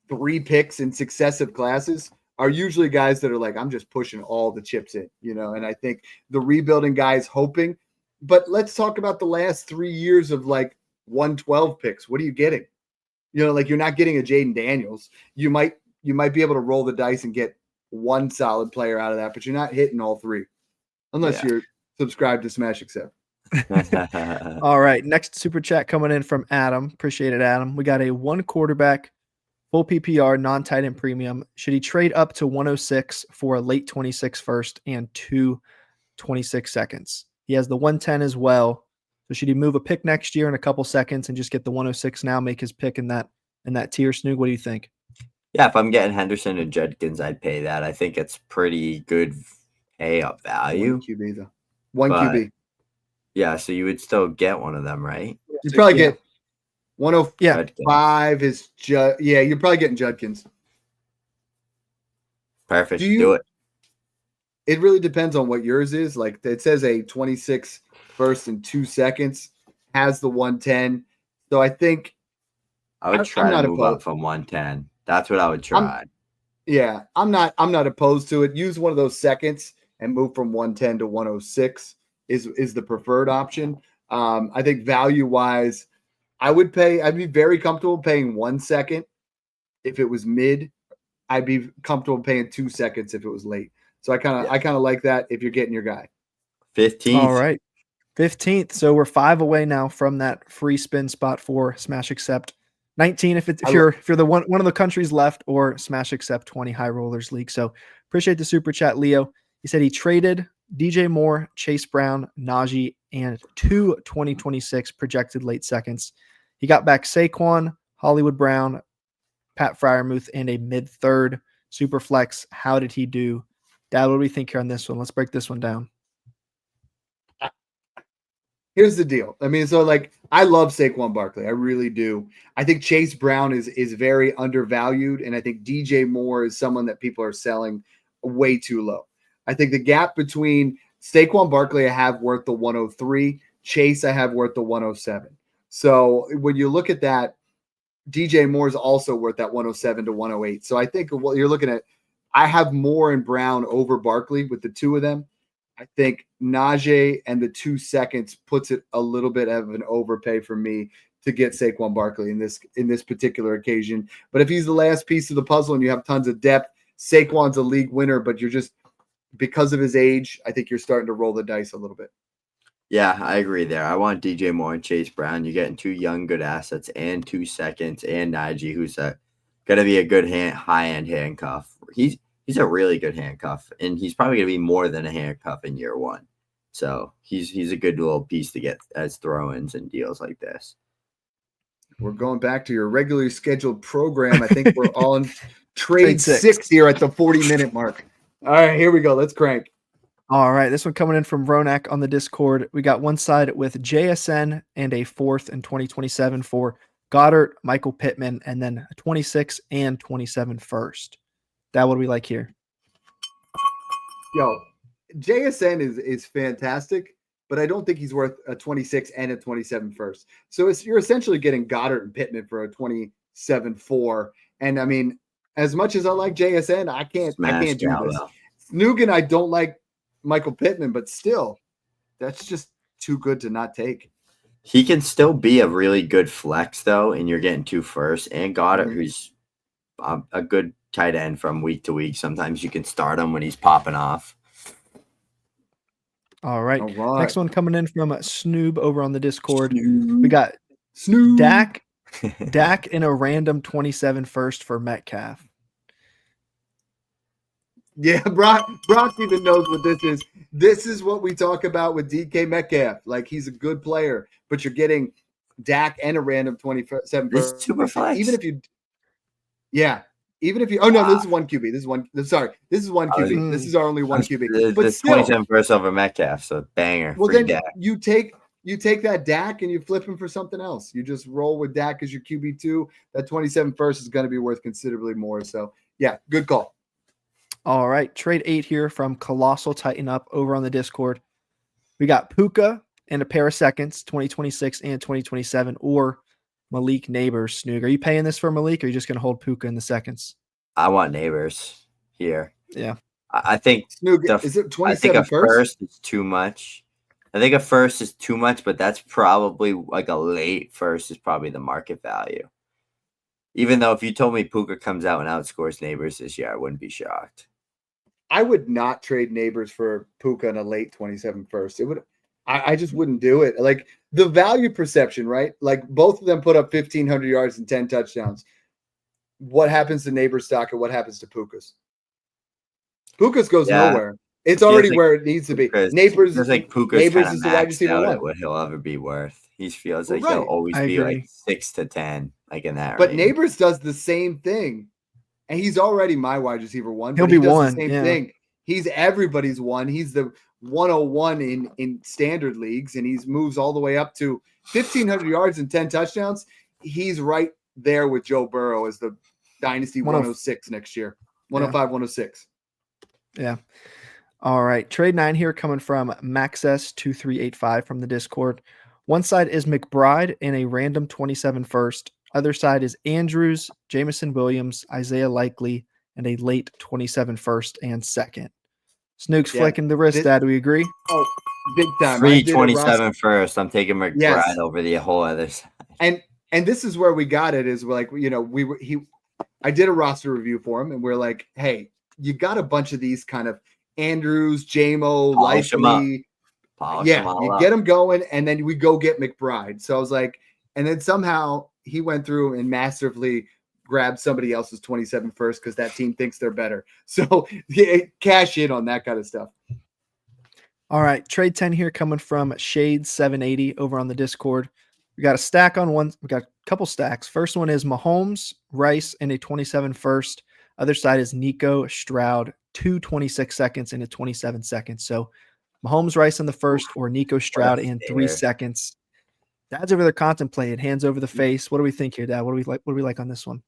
S1: 3 picks in successive classes are usually guys that are like, I'm just pushing all the chips in, and I think the rebuilding guys hoping. But let's talk about the last 3 years of like 112 picks. What are you getting? Like you're not getting a Jaden Daniels. You might be able to roll the dice and get one solid player out of that, but you're not hitting all 3 unless you're subscribed to Smash Accept.
S3: All right. Next super chat coming in from Adam. Appreciate it, Adam. We got a 1 quarterback, full PPR, non-tight end premium. Should he trade up to 106 for a late 26 first and 2 26 seconds? He has the 110 as well. So should he move a pick next year in a couple seconds and just get the 106 now, make his pick in that tier? Snoog, what do you think?
S2: Yeah, if I'm getting Henderson and Judkins, I'd pay that. I think it's pretty good pay up value.
S1: 1 QB though. 1 QB.
S2: Yeah, so you would still get one of them, right?
S1: You'd probably get 105 is you're probably getting Judkins.
S2: Perfect. Do it.
S1: It really depends on what yours is. Like it says a 26 first and 2 seconds has the 110. So I think
S2: I would try to move up from 110. That's what I would try.
S1: I'm not opposed to it. Use one of those seconds and move from 110 to 106 is the preferred option. I think value wise, I'd be very comfortable paying 1 second if it was mid. I'd be comfortable paying 2 seconds if it was late. So I kind of like that if you're getting your guy.
S2: 15th.
S3: All right. 15th. So we're 5 away now from that free spin spot for Smash Accept. 19 if you're the one of the countries left, or Smash Accept 20 High Rollers League. So appreciate the super chat, Leo. He said he traded DJ Moore, Chase Brown, Najee, and 2 2026 projected late seconds. He got back Saquon, Hollywood Brown, Pat Fryermuth, and a mid-third super flex. How did he do? Dad, what do we think here on this one? Let's break this one down.
S1: Here's the deal. I mean, so like I love Saquon Barkley. I really do. I think Chase Brown is very undervalued, and I think DJ Moore is someone that people are selling way too low. I think the gap between Saquon Barkley I have worth the 103, Chase I have worth the 107. So when you look at that, DJ Moore is also worth that 107 to 108. So I think what you're looking at, I have Moore and Brown over Barkley with the 2 of them. I think Najee and the 2 seconds puts it a little bit of an overpay for me to get Saquon Barkley in this particular occasion. But if he's the last piece of the puzzle and you have tons of depth, Saquon's a league winner, but you're just because of his age, I think you're starting to roll the dice a little bit.
S2: Yeah, I agree there. I want DJ Moore and Chase Brown. You're getting 2 young, good assets and 2 seconds, and Najee, who's going to be a good high-end handcuff. He's a really good handcuff, and he's probably going to be more than a handcuff in year 1. So he's a good little piece to get as throw-ins and deals like this.
S1: We're going back to your regularly scheduled program. I think we're on trade 6 here at the 40-minute mark. All right, here we go. Let's crank.
S3: All right, this one coming in from Ronak on the Discord. We got one side with JSN and a 4th in 2027 for Goddard, Michael Pittman, and then a 26 and 27 first. That what we like here.
S1: Yo, JSN is fantastic, but I don't think he's worth a 26 and a 27 first. So you're essentially getting Goddard and Pittman for a 27-4. And I mean, as much as I like JSN, I can't do this. Snoog and I don't like Michael Pittman, but still, that's just too good to not take.
S2: He can still be a really good flex, though, and you're getting 2 first. And Goddard, who's a good tight end from week to week. Sometimes you can start him when he's popping off.
S3: All right. Next one coming in from Snoob over on the Discord.
S1: Snoob.
S3: We got
S1: Snoob.
S3: Dak in a random 27 first for Metcalf.
S1: Yeah, Broc even knows what this is. This is what we talk about with DK Metcalf. Like, he's a good player, but you're getting Dak and a random 27
S2: This is super flex.
S1: Even if you oh no, this is one QB. This is one QB. This is our only one QB. But
S2: this
S1: still,
S2: 27 first over Metcalf, so banger.
S1: Well, then
S2: Dak.
S1: you take that Dak and you flip him for something else. You just roll with Dak as your QB2. That 27 first is going to be worth considerably more. So yeah, good call.
S3: All right, trade 8 here from Colossal Tighten Up over on the Discord. We got Puka and a pair of seconds, 2026 and 2027, or Malik Neighbors. Snoog, are you paying this for Malik, or are you just going to hold Puka in the seconds?
S2: I want Neighbors here.
S3: Yeah,
S2: I think
S1: Snoog, is it 27
S2: I think a first is too much. I think a first is too much, but that's probably like a late first is probably the market value. Even though if you told me Puka comes out and outscores Neighbors this year, I wouldn't be shocked.
S1: I would not trade Neighbors for Puka in a late 27 first. It would. I just wouldn't do it. Like, the value perception, right? Like, both of them put up 1,500 yards and 10 touchdowns. What happens to Neighbors' stock and what happens to Puka's? Puka's goes nowhere. It's already where it needs to be. Neighbors is like
S2: Puka's
S1: Neighbors is the wide receiver one.
S2: What he'll ever be worth. He feels like he'll always be like 6 to 10, like in that.
S1: But
S2: range.
S1: Neighbors does the same thing, and he's already my wide receiver one.
S3: He'll be one.
S1: The same thing. He's everybody's one. He's the 101 in standard leagues, and he moves all the way up to 1,500 yards and 10 touchdowns. He's right there with Joe Burrow as the Dynasty 106 next year. 105, 106.
S3: Yeah. All right. Trade 9 here coming from MaxS2385 from the Discord. One side is McBride in a random 27 first. Other side is Andrews, Jamison Williams, Isaiah Likely, and a late 27 first and second. Snoog's flicking the wrist, Dad. Do we agree?
S1: Oh, big time.
S2: 327 first. I'm taking McBride over the whole other side.
S1: And this is where we got it, is like, I did a roster review for him, and we're like, hey, you got a bunch of these kind of Andrews, JMO, Likely. You get them going, and then we go get McBride. So I was like, and then somehow he went through and masterfully grabbed somebody else's 27 first because that team thinks they're better. So cash in on that kind of stuff.
S3: All right. Trade 10 here coming from Shade780 over on the Discord. We got a stack on one. We got a couple stacks. First one is Mahomes, Rice, and a 27 first. Other side is Nico, Stroud, 226 seconds and a 27 seconds. So Mahomes, Rice in the first, or Nico Stroud in 3 seconds. Dad's over there contemplating, hands over the face. What do we think here, Dad? What do we like on this one?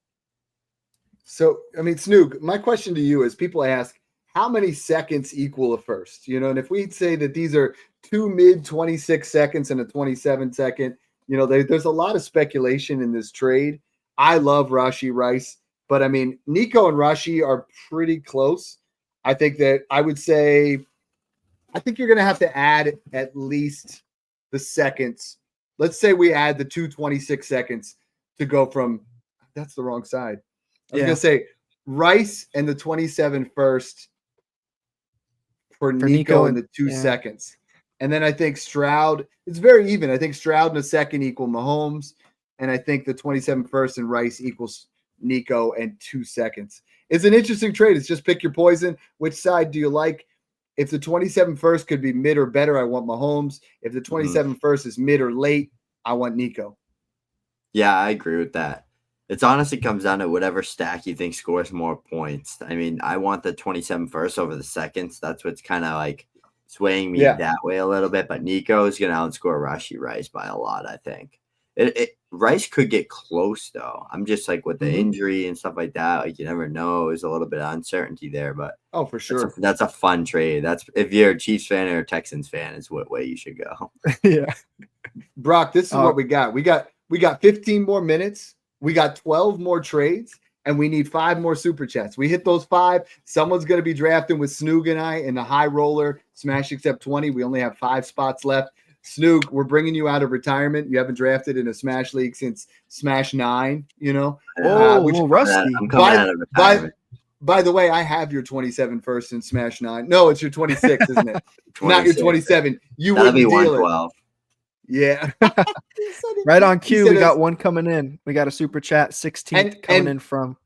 S1: So, I mean, Snoog, my question to you is, people ask, how many seconds equal a first? And if we say that these are 2 mid 26 seconds and a 27 second, there's a lot of speculation in this trade. I love Rashee Rice, but I mean, Nico and Rashee are pretty close. I think that I would say I think you're going to have to add at least the seconds. Let's say we add the 226 seconds to go from – that's the wrong side. I was going to say Rice and the 27 first for Nico and the 2 seconds. And then I think Stroud – it's very even. I think Stroud and a second equal Mahomes, and I think the 27 first and Rice equals Nico and 2 seconds. It's an interesting trade. It's just pick your poison. Which side do you like? If the 27 first could be mid or better, I want Mahomes. If the 27 first is mid or late, I want Nico.
S2: Yeah, I agree with that. It honestly comes down to whatever stack you think scores more points. I mean, I want the 27 first over the seconds. That's what's kind of like swaying me that way a little bit. But Nico is going to outscore Rashee Rice by a lot, I think. Rice could get close, though. I'm just like with the injury and stuff like that. Like, you never know. There's a little bit of uncertainty there. But
S1: for sure.
S2: That's a fun trade. That's if you're a Chiefs fan or a Texans fan, is what way you should go.
S3: Yeah.
S1: Brock, this is what we got. We got 15 more minutes. We got 12 more trades, and we need 5 more super chats. We hit those 5. Someone's going to be drafting with Snoog and I in the high roller Smash Accept 20. We only have 5 spots left. Snoog, we're bringing you out of retirement. You haven't drafted in a Smash League since Smash 9, you know.
S3: Little rusty.
S2: I'm coming out of retirement.
S1: By the way, I have your 27 first in Smash 9. No, it's your 26, isn't it? Not your 27. You
S2: That'll
S1: wouldn't
S2: be
S1: deal
S2: 112.
S1: it. Yeah.
S3: Right on cue. We got one coming in. We got a super chat 16th coming in from.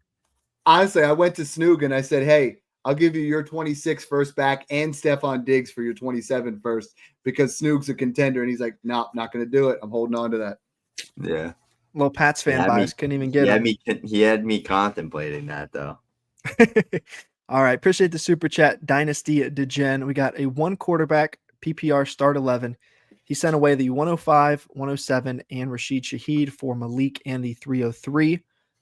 S1: Honestly, I went to Snoog and I said, hey, I'll give you your 26 first back and Stephon Diggs for your 27 first because Snoog's a contender. And he's like, no, not going to do it. I'm holding on to that.
S2: Yeah.
S3: Little Pats fan bias. Couldn't even get it.
S2: He had me contemplating that, though.
S3: All right. Appreciate the super chat. Dynasty Degen. We got a 1 quarterback PPR start 11. He sent away the 105, 107, and Rashid Shaheed for Malik and the 303.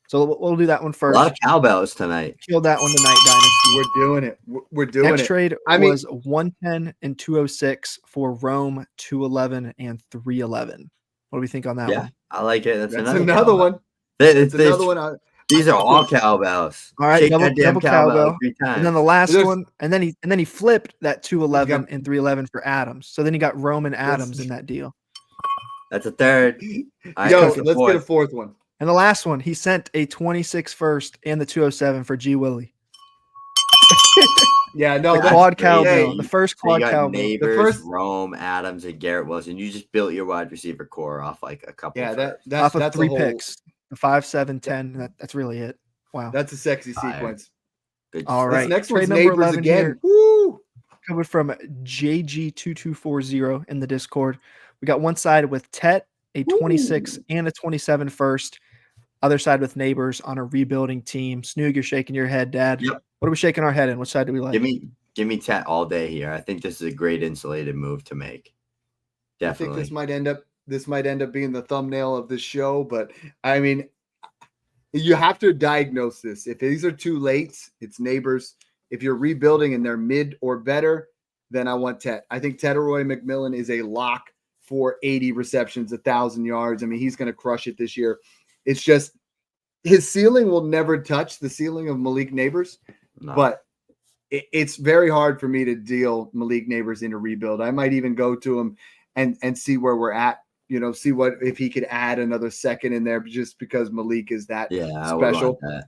S3: So we'll do that one first.
S2: A lot of cowbells tonight.
S3: Killed that one tonight, Dynasty.
S1: We're doing it. We're doing
S3: Next
S1: it.
S3: trade was 110 and 206 for Rome, 211 and 311. What do we think on that one?
S2: I like it. That's
S1: another one.
S2: That's another one. These are all cowbells.
S3: All right, double cowbell.
S2: 3 times.
S3: And then the last one, and then he flipped that 211 and 311 for Adams. So then he got Roman Adams in that deal.
S2: That's a third.
S1: Let's get a fourth one.
S3: And the last one, he sent a 26 first and the 207 for G Willie.
S1: The
S3: quad cowbell. The first quad cowbell.
S2: Neighbors,
S1: the first
S2: Rome, Adams, and Garrett Wilson. You just built your wide receiver core off like a couple.
S3: Off of 3 picks. 5, 7, 10. That's really it. Wow.
S1: That's a sexy sequence.
S3: All right.
S1: This next
S3: Trade
S1: one's
S3: number
S1: neighbors
S3: 11
S1: again.
S3: here.
S1: Woo!
S3: Coming from JG2240 in the Discord. We got one side with Tet, a 26 and a 27 first. Other side with neighbors on a rebuilding team. Snoog, you're shaking your head, Dad.
S2: Yep.
S3: What are we shaking our head in? Which side do we like?
S2: Give me Tet all day here. I think this is a great insulated move to make. Definitely.
S1: I think this might end up being the thumbnail of this show, but I mean, you have to diagnose this. If these are too late, it's neighbors. If you're rebuilding and they're mid or better, then I want Tet. I think Teteroy McMillan is a lock for 80 receptions, 1,000 yards. I mean, he's going to crush it this year. It's just his ceiling will never touch the ceiling of Malik Neighbors, but it's very hard for me to deal Malik Neighbors in a rebuild. I might even go to him and see where we're at. See what if he could add another second in there just because Malik is that special.
S2: That.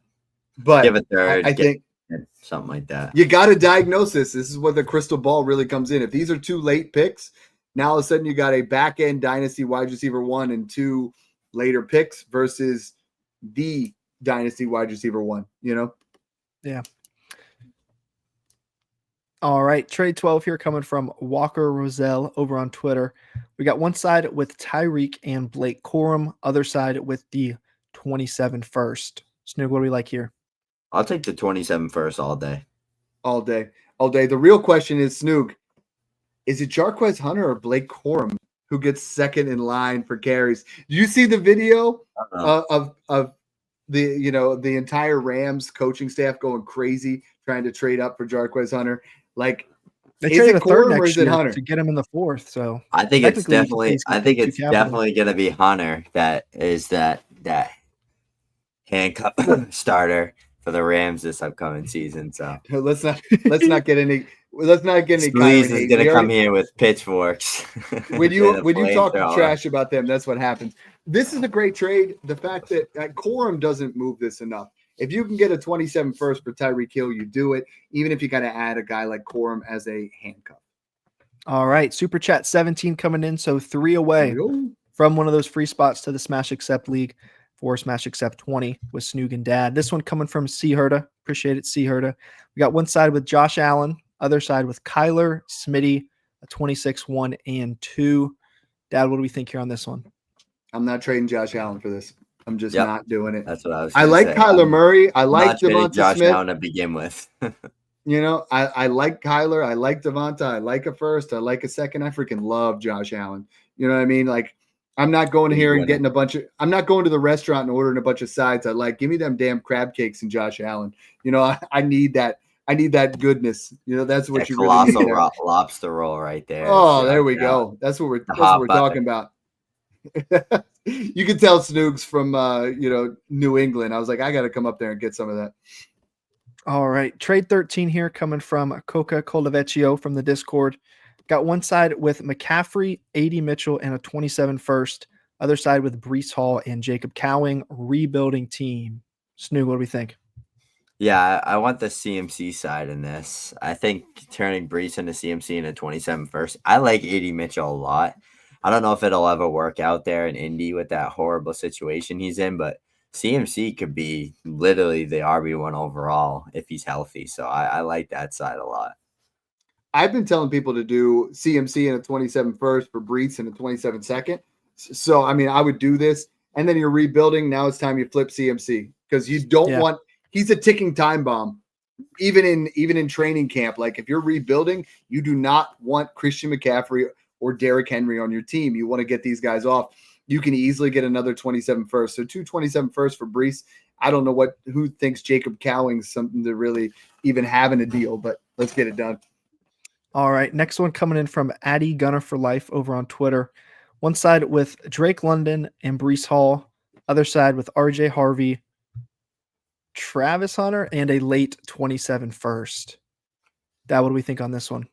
S1: But
S2: give a third.
S1: I think
S2: something like that.
S1: You got to diagnose this. This is where the crystal ball really comes in. If these are 2 late picks, now all of a sudden you got a back end dynasty wide receiver 1 and 2 later picks versus the dynasty wide receiver 1.
S3: Yeah. All right, trade 12 here coming from Walker Roselle over on Twitter. We got one side with Tyreek and Blake Corum, other side with the 27 first. Snoog, what do we like here?
S2: I'll take the 27 first all day.
S1: All day. The real question is, Snoog, is it Jarquez Hunter or Blake Corum who gets second in line for carries? Do you see the video of the entire Rams coaching staff going crazy trying to trade up for Jarquez Hunter? Like,
S3: they traded a third
S1: next year
S3: Hunter to get him in the 4th. So
S2: I think it's definitely going to be Hunter that is that handcuff starter for the Rams this upcoming season. So
S1: let's not get any Kyron
S2: Sleaze is
S1: hate.
S2: gonna come here with pitchforks.
S1: When
S2: and a
S1: you talk
S2: flamethrower.
S1: trash about them, that's what happens. This is a great trade. The fact that Corum doesn't move this enough. If you can get a 27 first for Tyreek Hill, you do it. Even if you got to add a guy like Corum as a handcuff.
S3: All right, Super Chat 17 coming in, so 3 away from one of those free spots to the Smash Accept League for Smash Accept 20 with Snoog and Dad. This one coming from C Herda. Appreciate it, C Herda. We got one side with Josh Allen, other side with Kyler, Smitty, a 26, 1, and 2. Dad, what do we think here on this one?
S1: I'm not trading Josh Allen for this. I'm just not doing it.
S2: That's what I was.
S1: I like Kyler Murray. I like Devonta
S2: Josh
S1: Smith.
S2: Allen to begin with.
S1: You know, I like Kyler. I like Devonta. I like a first. I like a second. I freaking love Josh Allen. You know what I mean? Like, I'm not going here and getting I'm not going to the restaurant and ordering a bunch of sides. I like, give me them damn crab cakes and Josh Allen. You know, I need that. I need that goodness. You know, that's what you really need.
S2: Colossal lobster roll right there.
S1: Oh, there we go. That's what we're talking about. You can tell Snoog's from New England. I was like, I got to come up there and get some of that.
S3: All right, trade 13 here coming from Coca Colavecchio from the Discord. Got one side with McCaffrey, 80 Mitchell, and a 27 first. Other side with Breece Hall and Jacob Cowing, rebuilding team. Snoog, what do we think?
S2: Yeah, I want the CMC side in this. I think turning Breece into CMC in a 27 first. I like 80 Mitchell a lot. I don't know if it'll ever work out there in Indy with that horrible situation he's in, but CMC could be literally the RB1 overall if he's healthy. So I like that side a lot.
S1: I've been telling people to do CMC in a 27 first for Breece in a 27 second. So, I mean, I would do this. And then you're rebuilding. Now it's time you flip CMC because you don't want – he's a ticking time bomb. Even in training camp, like if you're rebuilding, you do not want Christian McCaffrey or Derrick Henry on your team. You want to get these guys off. You can easily get another 27 first. So 227 first for Breece. I don't know who thinks Jacob Cowing's something to really even have in a deal, but let's get it done.
S3: All right, next one coming in from Addy Gunner for Life over on Twitter. One side with Drake London and Breece Hall. Other side with RJ Harvey, Travis Hunter, and a late 27 first. Dad, what do we think on this one?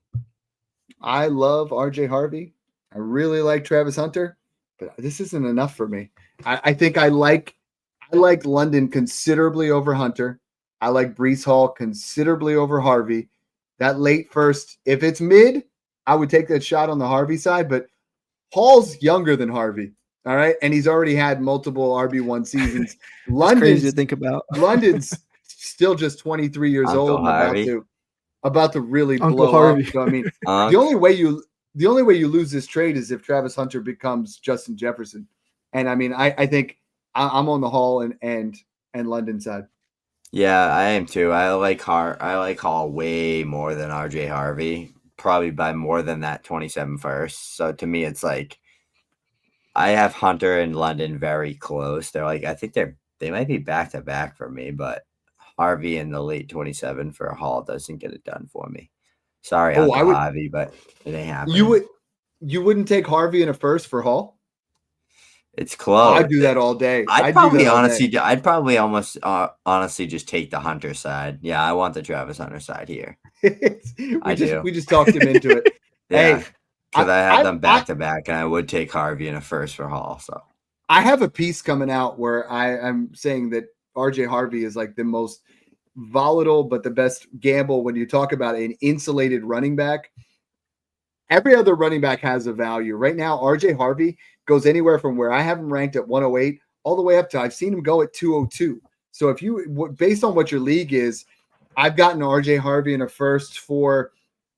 S1: I love RJ Harvey. I really like Travis Hunter, but this isn't enough for me. I think I like London considerably over Hunter. I like Breece Hall considerably over Harvey. That late first, if it's mid, I would take that shot on the Harvey side, but Hall's younger than Harvey. All right. And he's already had multiple RB1 seasons.
S3: London's crazy to think about.
S1: London's still just 23 years
S2: Uncle
S1: old and about to really
S3: Uncle
S1: blow
S3: Harvey.
S1: up. So I mean, the only way you lose this trade is if Travis Hunter becomes Justin Jefferson. And I mean, I think I'm on the Hall and London side.
S2: Yeah, I am too. I like Hall way more than RJ Harvey, probably by more than that 27 first. So to me, it's like I have Hunter and London very close. They're like, I think they might be back to back for me, but Harvey in the late 27 for Hall doesn't get it done for me. Sorry, Harvey, but it ain't happening.
S1: You wouldn't take Harvey in a first for Hall?
S2: It's close.
S1: I'd do that all day.
S2: I'd probably almost honestly just take the Hunter side. Yeah, I want the Travis Hunter side here.
S1: We just talked him into it.
S2: Yeah, hey, because I have them back to back, and I would take Harvey in a first for Hall. So
S1: I have a piece coming out where I'm saying that RJ Harvey is like the most volatile, but the best gamble when you talk about an insulated running back. Every other running back has a value. Right now, RJ Harvey goes anywhere from where I have him ranked at 108 all the way up to I've seen him go at 202. So if you, based on what your league is, I've gotten RJ Harvey in a first for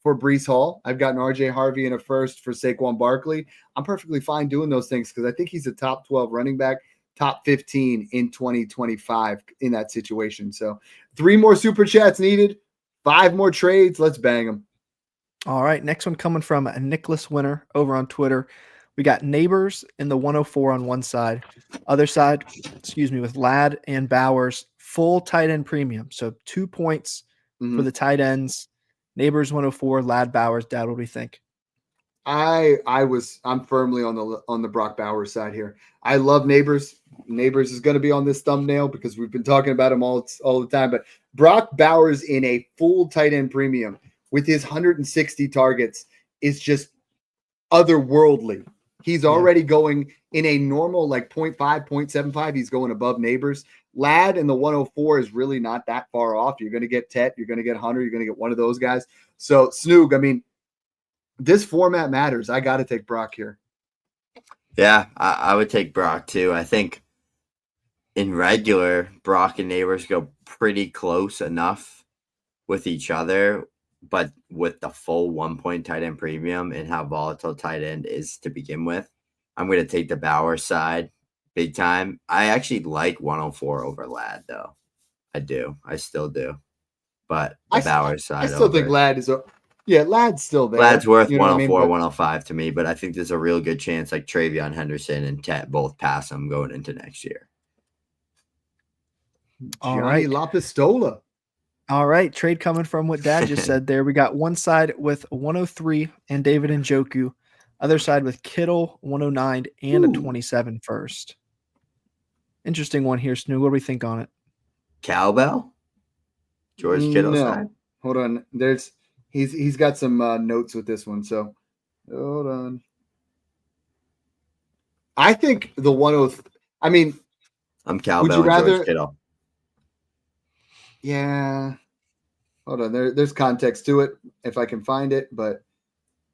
S1: Breece Hall. I've gotten RJ Harvey in a first for Saquon Barkley. I'm perfectly fine doing those things because I think he's a top 12 running back, top 15 in 2025 in that situation. So 3 more super chats needed, 5 more trades. Let's bang them.
S3: All right, next one coming from Nicholas Winter over on Twitter. We got Neighbors in the 104 on one side. Other side, with Ladd and Bowers, full tight end premium. So 2 points for the tight ends. Neighbors 104, Ladd Bowers. Dad, what do we think?
S1: I'm firmly on the Brock Bowers side here. I love Neighbors. Neighbors is going to be on this thumbnail because we've been talking about him all the time. But Brock Bowers in a full tight end premium with his 160 targets is just otherworldly. He's already going in a normal like 0.5, 0.75. He's going above Neighbors. Lad in the 104 is really not that far off. You're going to get Tet. You're going to get Hunter. You're going to get one of those guys. So Snoog, I mean, this format matters. I got to take Brock here.
S2: Yeah, I would take Brock too. I think in regular, Brock and Neighbors go pretty close enough with each other, but with the full 1 point tight end premium and how volatile tight end is to begin with, I'm going to take the Bauer side big time. I actually like 104 over Lad, though. I do. I still do. But the Bauer side.
S1: I still think Lad is Lad's still there.
S2: Lad's worth 104,
S1: I mean?
S2: 105 to me, but I think there's a real good chance like Travion Henderson and Tet both pass him going into next year.
S3: All right.
S1: La Pistola.
S3: All right. Trade coming from what Dad just said there. We got one side with 103 and David Njoku. Other side with Kittle, 109 and a 27 first. Interesting one here, Snoog. What do we think on it?
S2: Cowbell? George Kittle side?
S1: Hold on. He's got some notes with this one. So hold on. I think the 103. I mean,
S2: I'm Cowbell and George Kittle.
S1: Yeah. Hold on. There's context to it if I can find it, but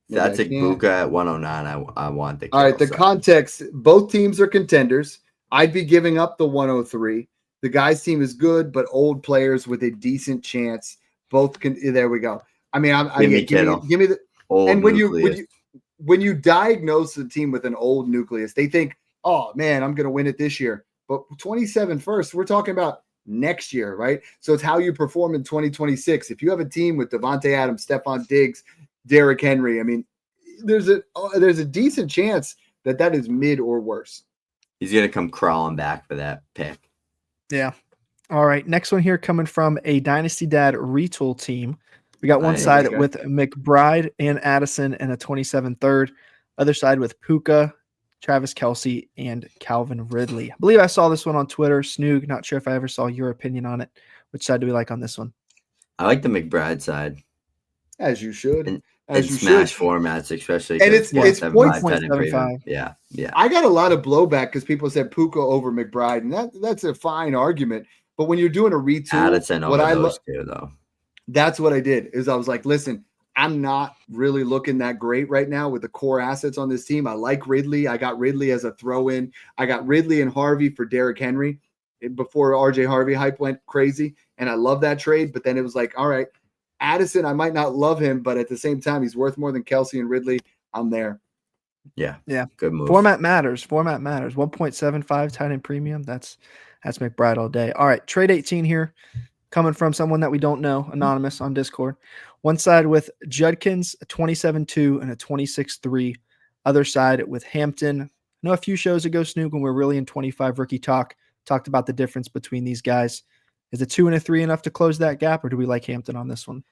S2: that's Ibuka at 109. I want the Kittle.
S1: All right. The context, both teams are contenders. I'd be giving up the 103. The guys' team is good, but old players with a decent chance. Both can. There we go. I mean, give me the
S2: old.
S1: And when you diagnose the team with an old nucleus, they think, "Oh man, I'm going to win it this year." But 27 first, we're talking about next year, right? So it's how you perform in 2026. If you have a team with Devontae Adams, Stephon Diggs, Derrick Henry, I mean, there's a decent chance that is mid or worse.
S2: He's going to come crawling back for that pick.
S3: Yeah. All right. Next one here coming from a Dynasty Dad retool team. We got one side with McBride and Addison and a 27 third. Other side with Puka, Travis Kelce, and Calvin Ridley. I believe I saw this one on Twitter. Snoog, not sure if I ever saw your opinion on it. Which side do we like on this one?
S2: I like the McBride side.
S1: As you should.
S2: In smash formats, especially.
S1: And it's
S3: 0.75.
S2: Yeah.
S1: I got a lot of blowback because people said Puka over McBride, and that's a fine argument. But when you're doing a retool,
S2: Addison over those two, though.
S1: That's what I did. Is I was like, listen, I'm not really looking that great right now with the core assets on this team. I like Ridley. I got Ridley as a throw-in. I got Ridley and Harvey for Derrick Henry before RJ Harvey hype went crazy, and I love that trade. But then it was like, all right, Addison, I might not love him, but at the same time, he's worth more than Kelce and Ridley. I'm there.
S3: Yeah.
S2: Good move.
S3: Format matters. 1.75 tight end premium. That's McBride all day. All right, trade 18 here, coming from someone that we don't know, anonymous on Discord. One side with Judkins, a 27-2 and a 26-3. Other side with Hampton. I know a few shows ago, Snoog, when we were really in 25 rookie talked about the difference between these guys. Is a 2 and a 3 enough to close that gap, or do we like Hampton on this one?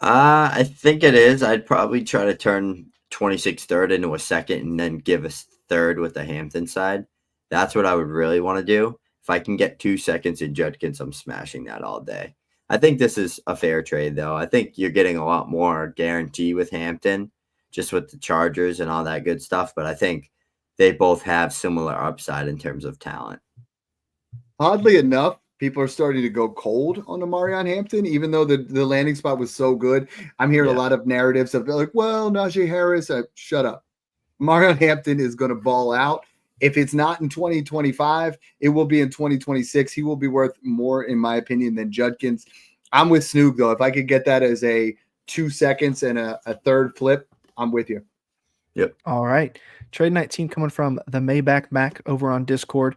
S2: I think it is. I'd probably try to turn 26 third into a second and then give a third with the Hampton side. That's what I would really want to do. If I can get 2 seconds in Judkins, I'm smashing that all day. I think this is a fair trade, though. I think you're getting a lot more guarantee with Hampton, just with the Chargers and all that good stuff. But I think they both have similar upside in terms of talent.
S1: Oddly enough, people are starting to go cold on Amarion Hampton, even though the landing spot was so good. I'm hearing a lot of narratives of like, well, Najee Harris, shut up. Amarion Hampton is going to ball out. If it's not in 2025, it will be in 2026. He will be worth more, in my opinion, than Judkins. I'm with Snoog, though. If I could get that as a 2 seconds and a third flip, I'm with you.
S2: Yep.
S3: All right. Trade 19 coming from the Maybach Mac over on Discord.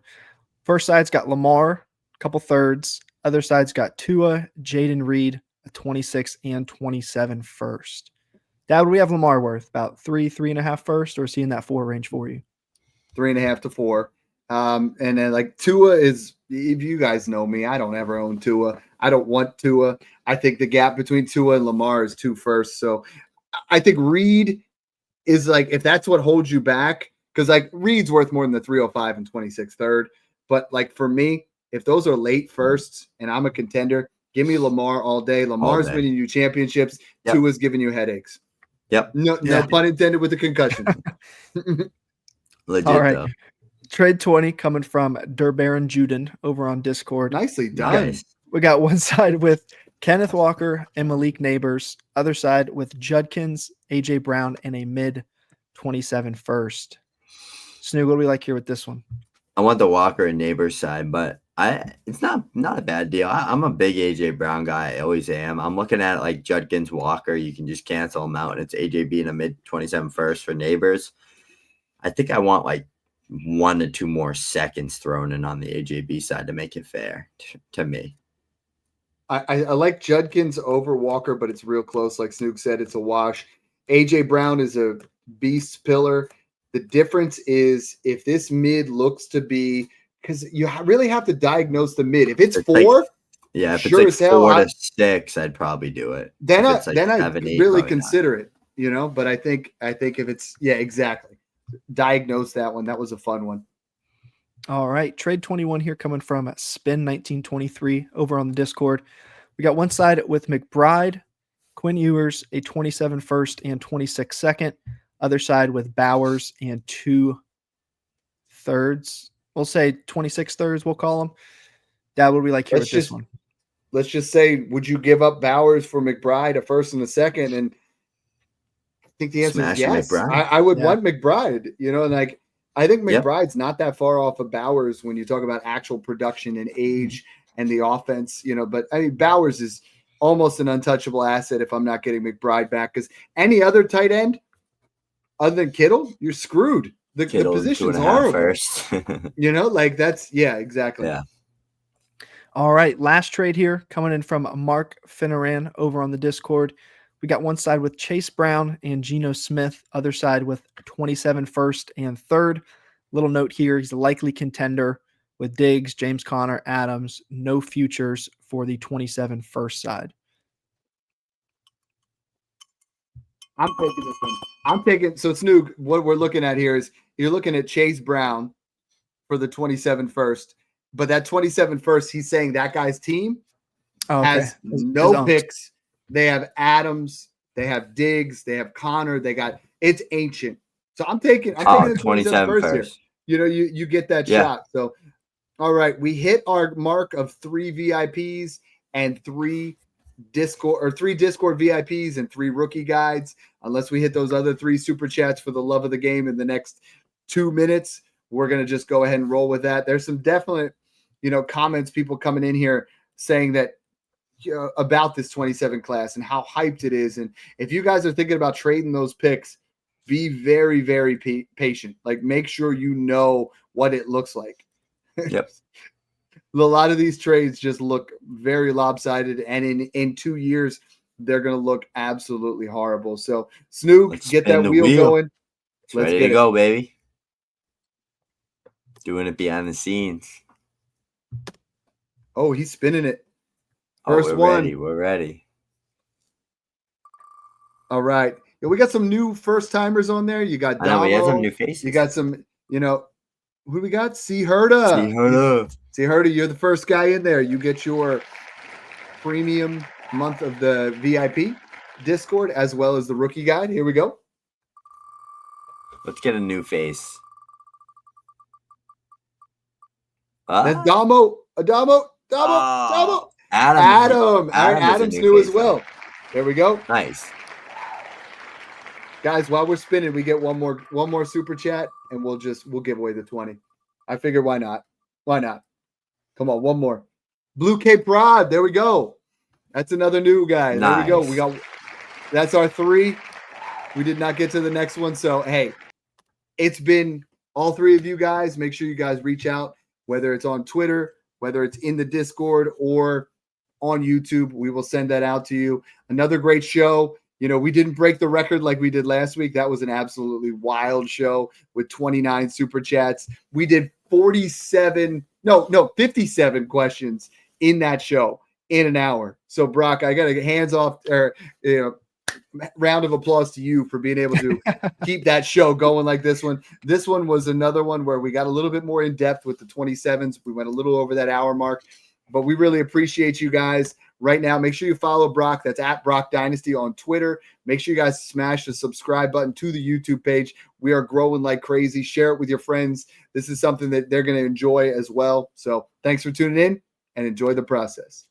S3: First side's got Lamar, a couple thirds. Other side's got Tua, Jaden Reed, a 26 and 27 first. Dad, what do we have Lamar worth? About 3.5 first, or is he in that 4 range for you?
S1: 3.5 to 4. And then like Tua is, if you guys know me, I don't ever own Tua. I don't want Tua. I think the gap between Tua and Lamar is 2 firsts. So I think Reed is like, if that's what holds you back, because like Reed's worth more than the 305 and 26 third. But like for me, if those are late firsts and I'm a contender, give me Lamar all day. Lamar's winning you championships.
S2: Yep.
S1: Tua's giving you headaches.
S2: Yep.
S1: No pun intended with the concussions.
S2: Legit,
S3: All right.
S2: though.
S3: Trade 20 coming from Durbaron Juden over on Discord.
S1: Nicely done.
S2: Nice.
S3: We got one side with Kenneth Walker and Malik Neighbors, other side with Judkins, AJ Brown, and a mid 27 first. Snoog, what do we like here with this one?
S2: I want the Walker and Neighbors side, but it's not a bad deal. I'm a big AJ Brown guy. I always am. I'm looking at it like Judkins, Walker. You can just cancel them out, and it's AJ being a mid 27 first for Neighbors. I think I want like 1 to 2 more seconds thrown in on the AJB side to make it fair to me.
S1: I like Judkins over Walker, but it's real close. Like Snoog said, it's a wash. AJ Brown is a beast pillar. The difference is if this mid looks to be, because you really have to diagnose the mid. If it's 4,
S2: if
S1: sure
S2: it's like
S1: as hell,
S2: 4 to 6, I'd probably do it.
S1: Then I
S2: seven, 8,
S1: really
S2: probably
S1: consider it, you know. But I think if it's exactly, diagnose that one. That was a fun one.
S3: All right, trade 21 here coming from Spin 1923 over on the Discord. We got one side with McBride, Quinn Ewers, a 27 first and 26 second. Other side with Bowers and 2 thirds. We'll say 26 thirds, we'll call them. Dad, what do we like here with this one?
S1: Let's just say, would you give up Bowers for McBride, a first and a second? And I think the answer is yes. I would want McBride, you know, and like I think McBride's not that far off of Bowers when you talk about actual production and age and the offense, you know. But I mean, Bowers is almost an untouchable asset if I'm not getting McBride back, because any other tight end other than Kittle, you're screwed. The position's horrible. First. You know, like that's exactly.
S2: Yeah.
S3: All right, last trade here coming in from Mark Finneran over on the Discord. We got one side with Chase Brown and Geno Smith, other side with 27 first and third. Little note here, he's a likely contender with Diggs, James Conner, Adams, no futures for the 27 first side.
S1: I'm taking this one. So Snoog, what we're looking at here is you're looking at Chase Brown for the 27 first, but that 27 first, he's saying that guy's team has no picks. They have Adams, they have Diggs, they have Connor, it's ancient. So I'm taking the 27 first here. You know, you get that shot. So all right, we hit our mark of 3 VIPs and 3 Discord VIPs and 3 rookie guides. Unless we hit those other 3 super chats for the love of the game in the next 2 minutes, we're gonna just go ahead and roll with that. There's some definite, comments, people coming in here saying that about this 27 class and how hyped it is. And if you guys are thinking about trading those picks, be very, very patient. Like, make sure you know what it looks like.
S2: Yep.
S1: A lot of these trades just look very lopsided, and in 2 years, they're going to look absolutely horrible. So, Snoog, get that wheel going.
S2: Let's ready to go, baby. Doing it behind the scenes.
S1: Oh, he's spinning it. First one.
S2: We're ready.
S1: All right. Yeah, we got some new first timers on there. You got Damo.
S2: We have some new faces.
S1: You got some, who we got? C. Herda. C. Herda, you're the first guy in there. You get your premium month of the VIP Discord as well as the rookie guide. Here we go.
S2: Let's get a new face.
S1: That's Damo. Damo. Adam's new as well. There we go.
S2: Nice.
S1: Guys, while we're spinning, we get one more super chat, and we'll give away the 20. I figure why not? Come on, one more. Blue Cape Rod. There we go. That's another new guy.
S2: Nice.
S1: There we go. That's our 3. We did not get to the next one. So hey, it's been all 3 of you guys. Make sure you guys reach out, whether it's on Twitter, whether it's in the Discord or on YouTube. We will send that out to you. Another great show. We didn't break the record like we did last week. That was an absolutely wild show with 29 super chats. We did 57 questions in that show in an hour. So Brock, I got to hands off, or round of applause to you for being able to keep that show going like this one. This one was another one where we got a little bit more in depth with the 27s. We went a little over that hour mark, but we really appreciate you guys. Right now, make sure you follow Broc. That's at Broc Dynasty on Twitter. Make sure you guys smash the subscribe button to the YouTube page. We are growing like crazy. Share it with your friends. This is something that they're going to enjoy as well. So thanks for tuning in and enjoy the process.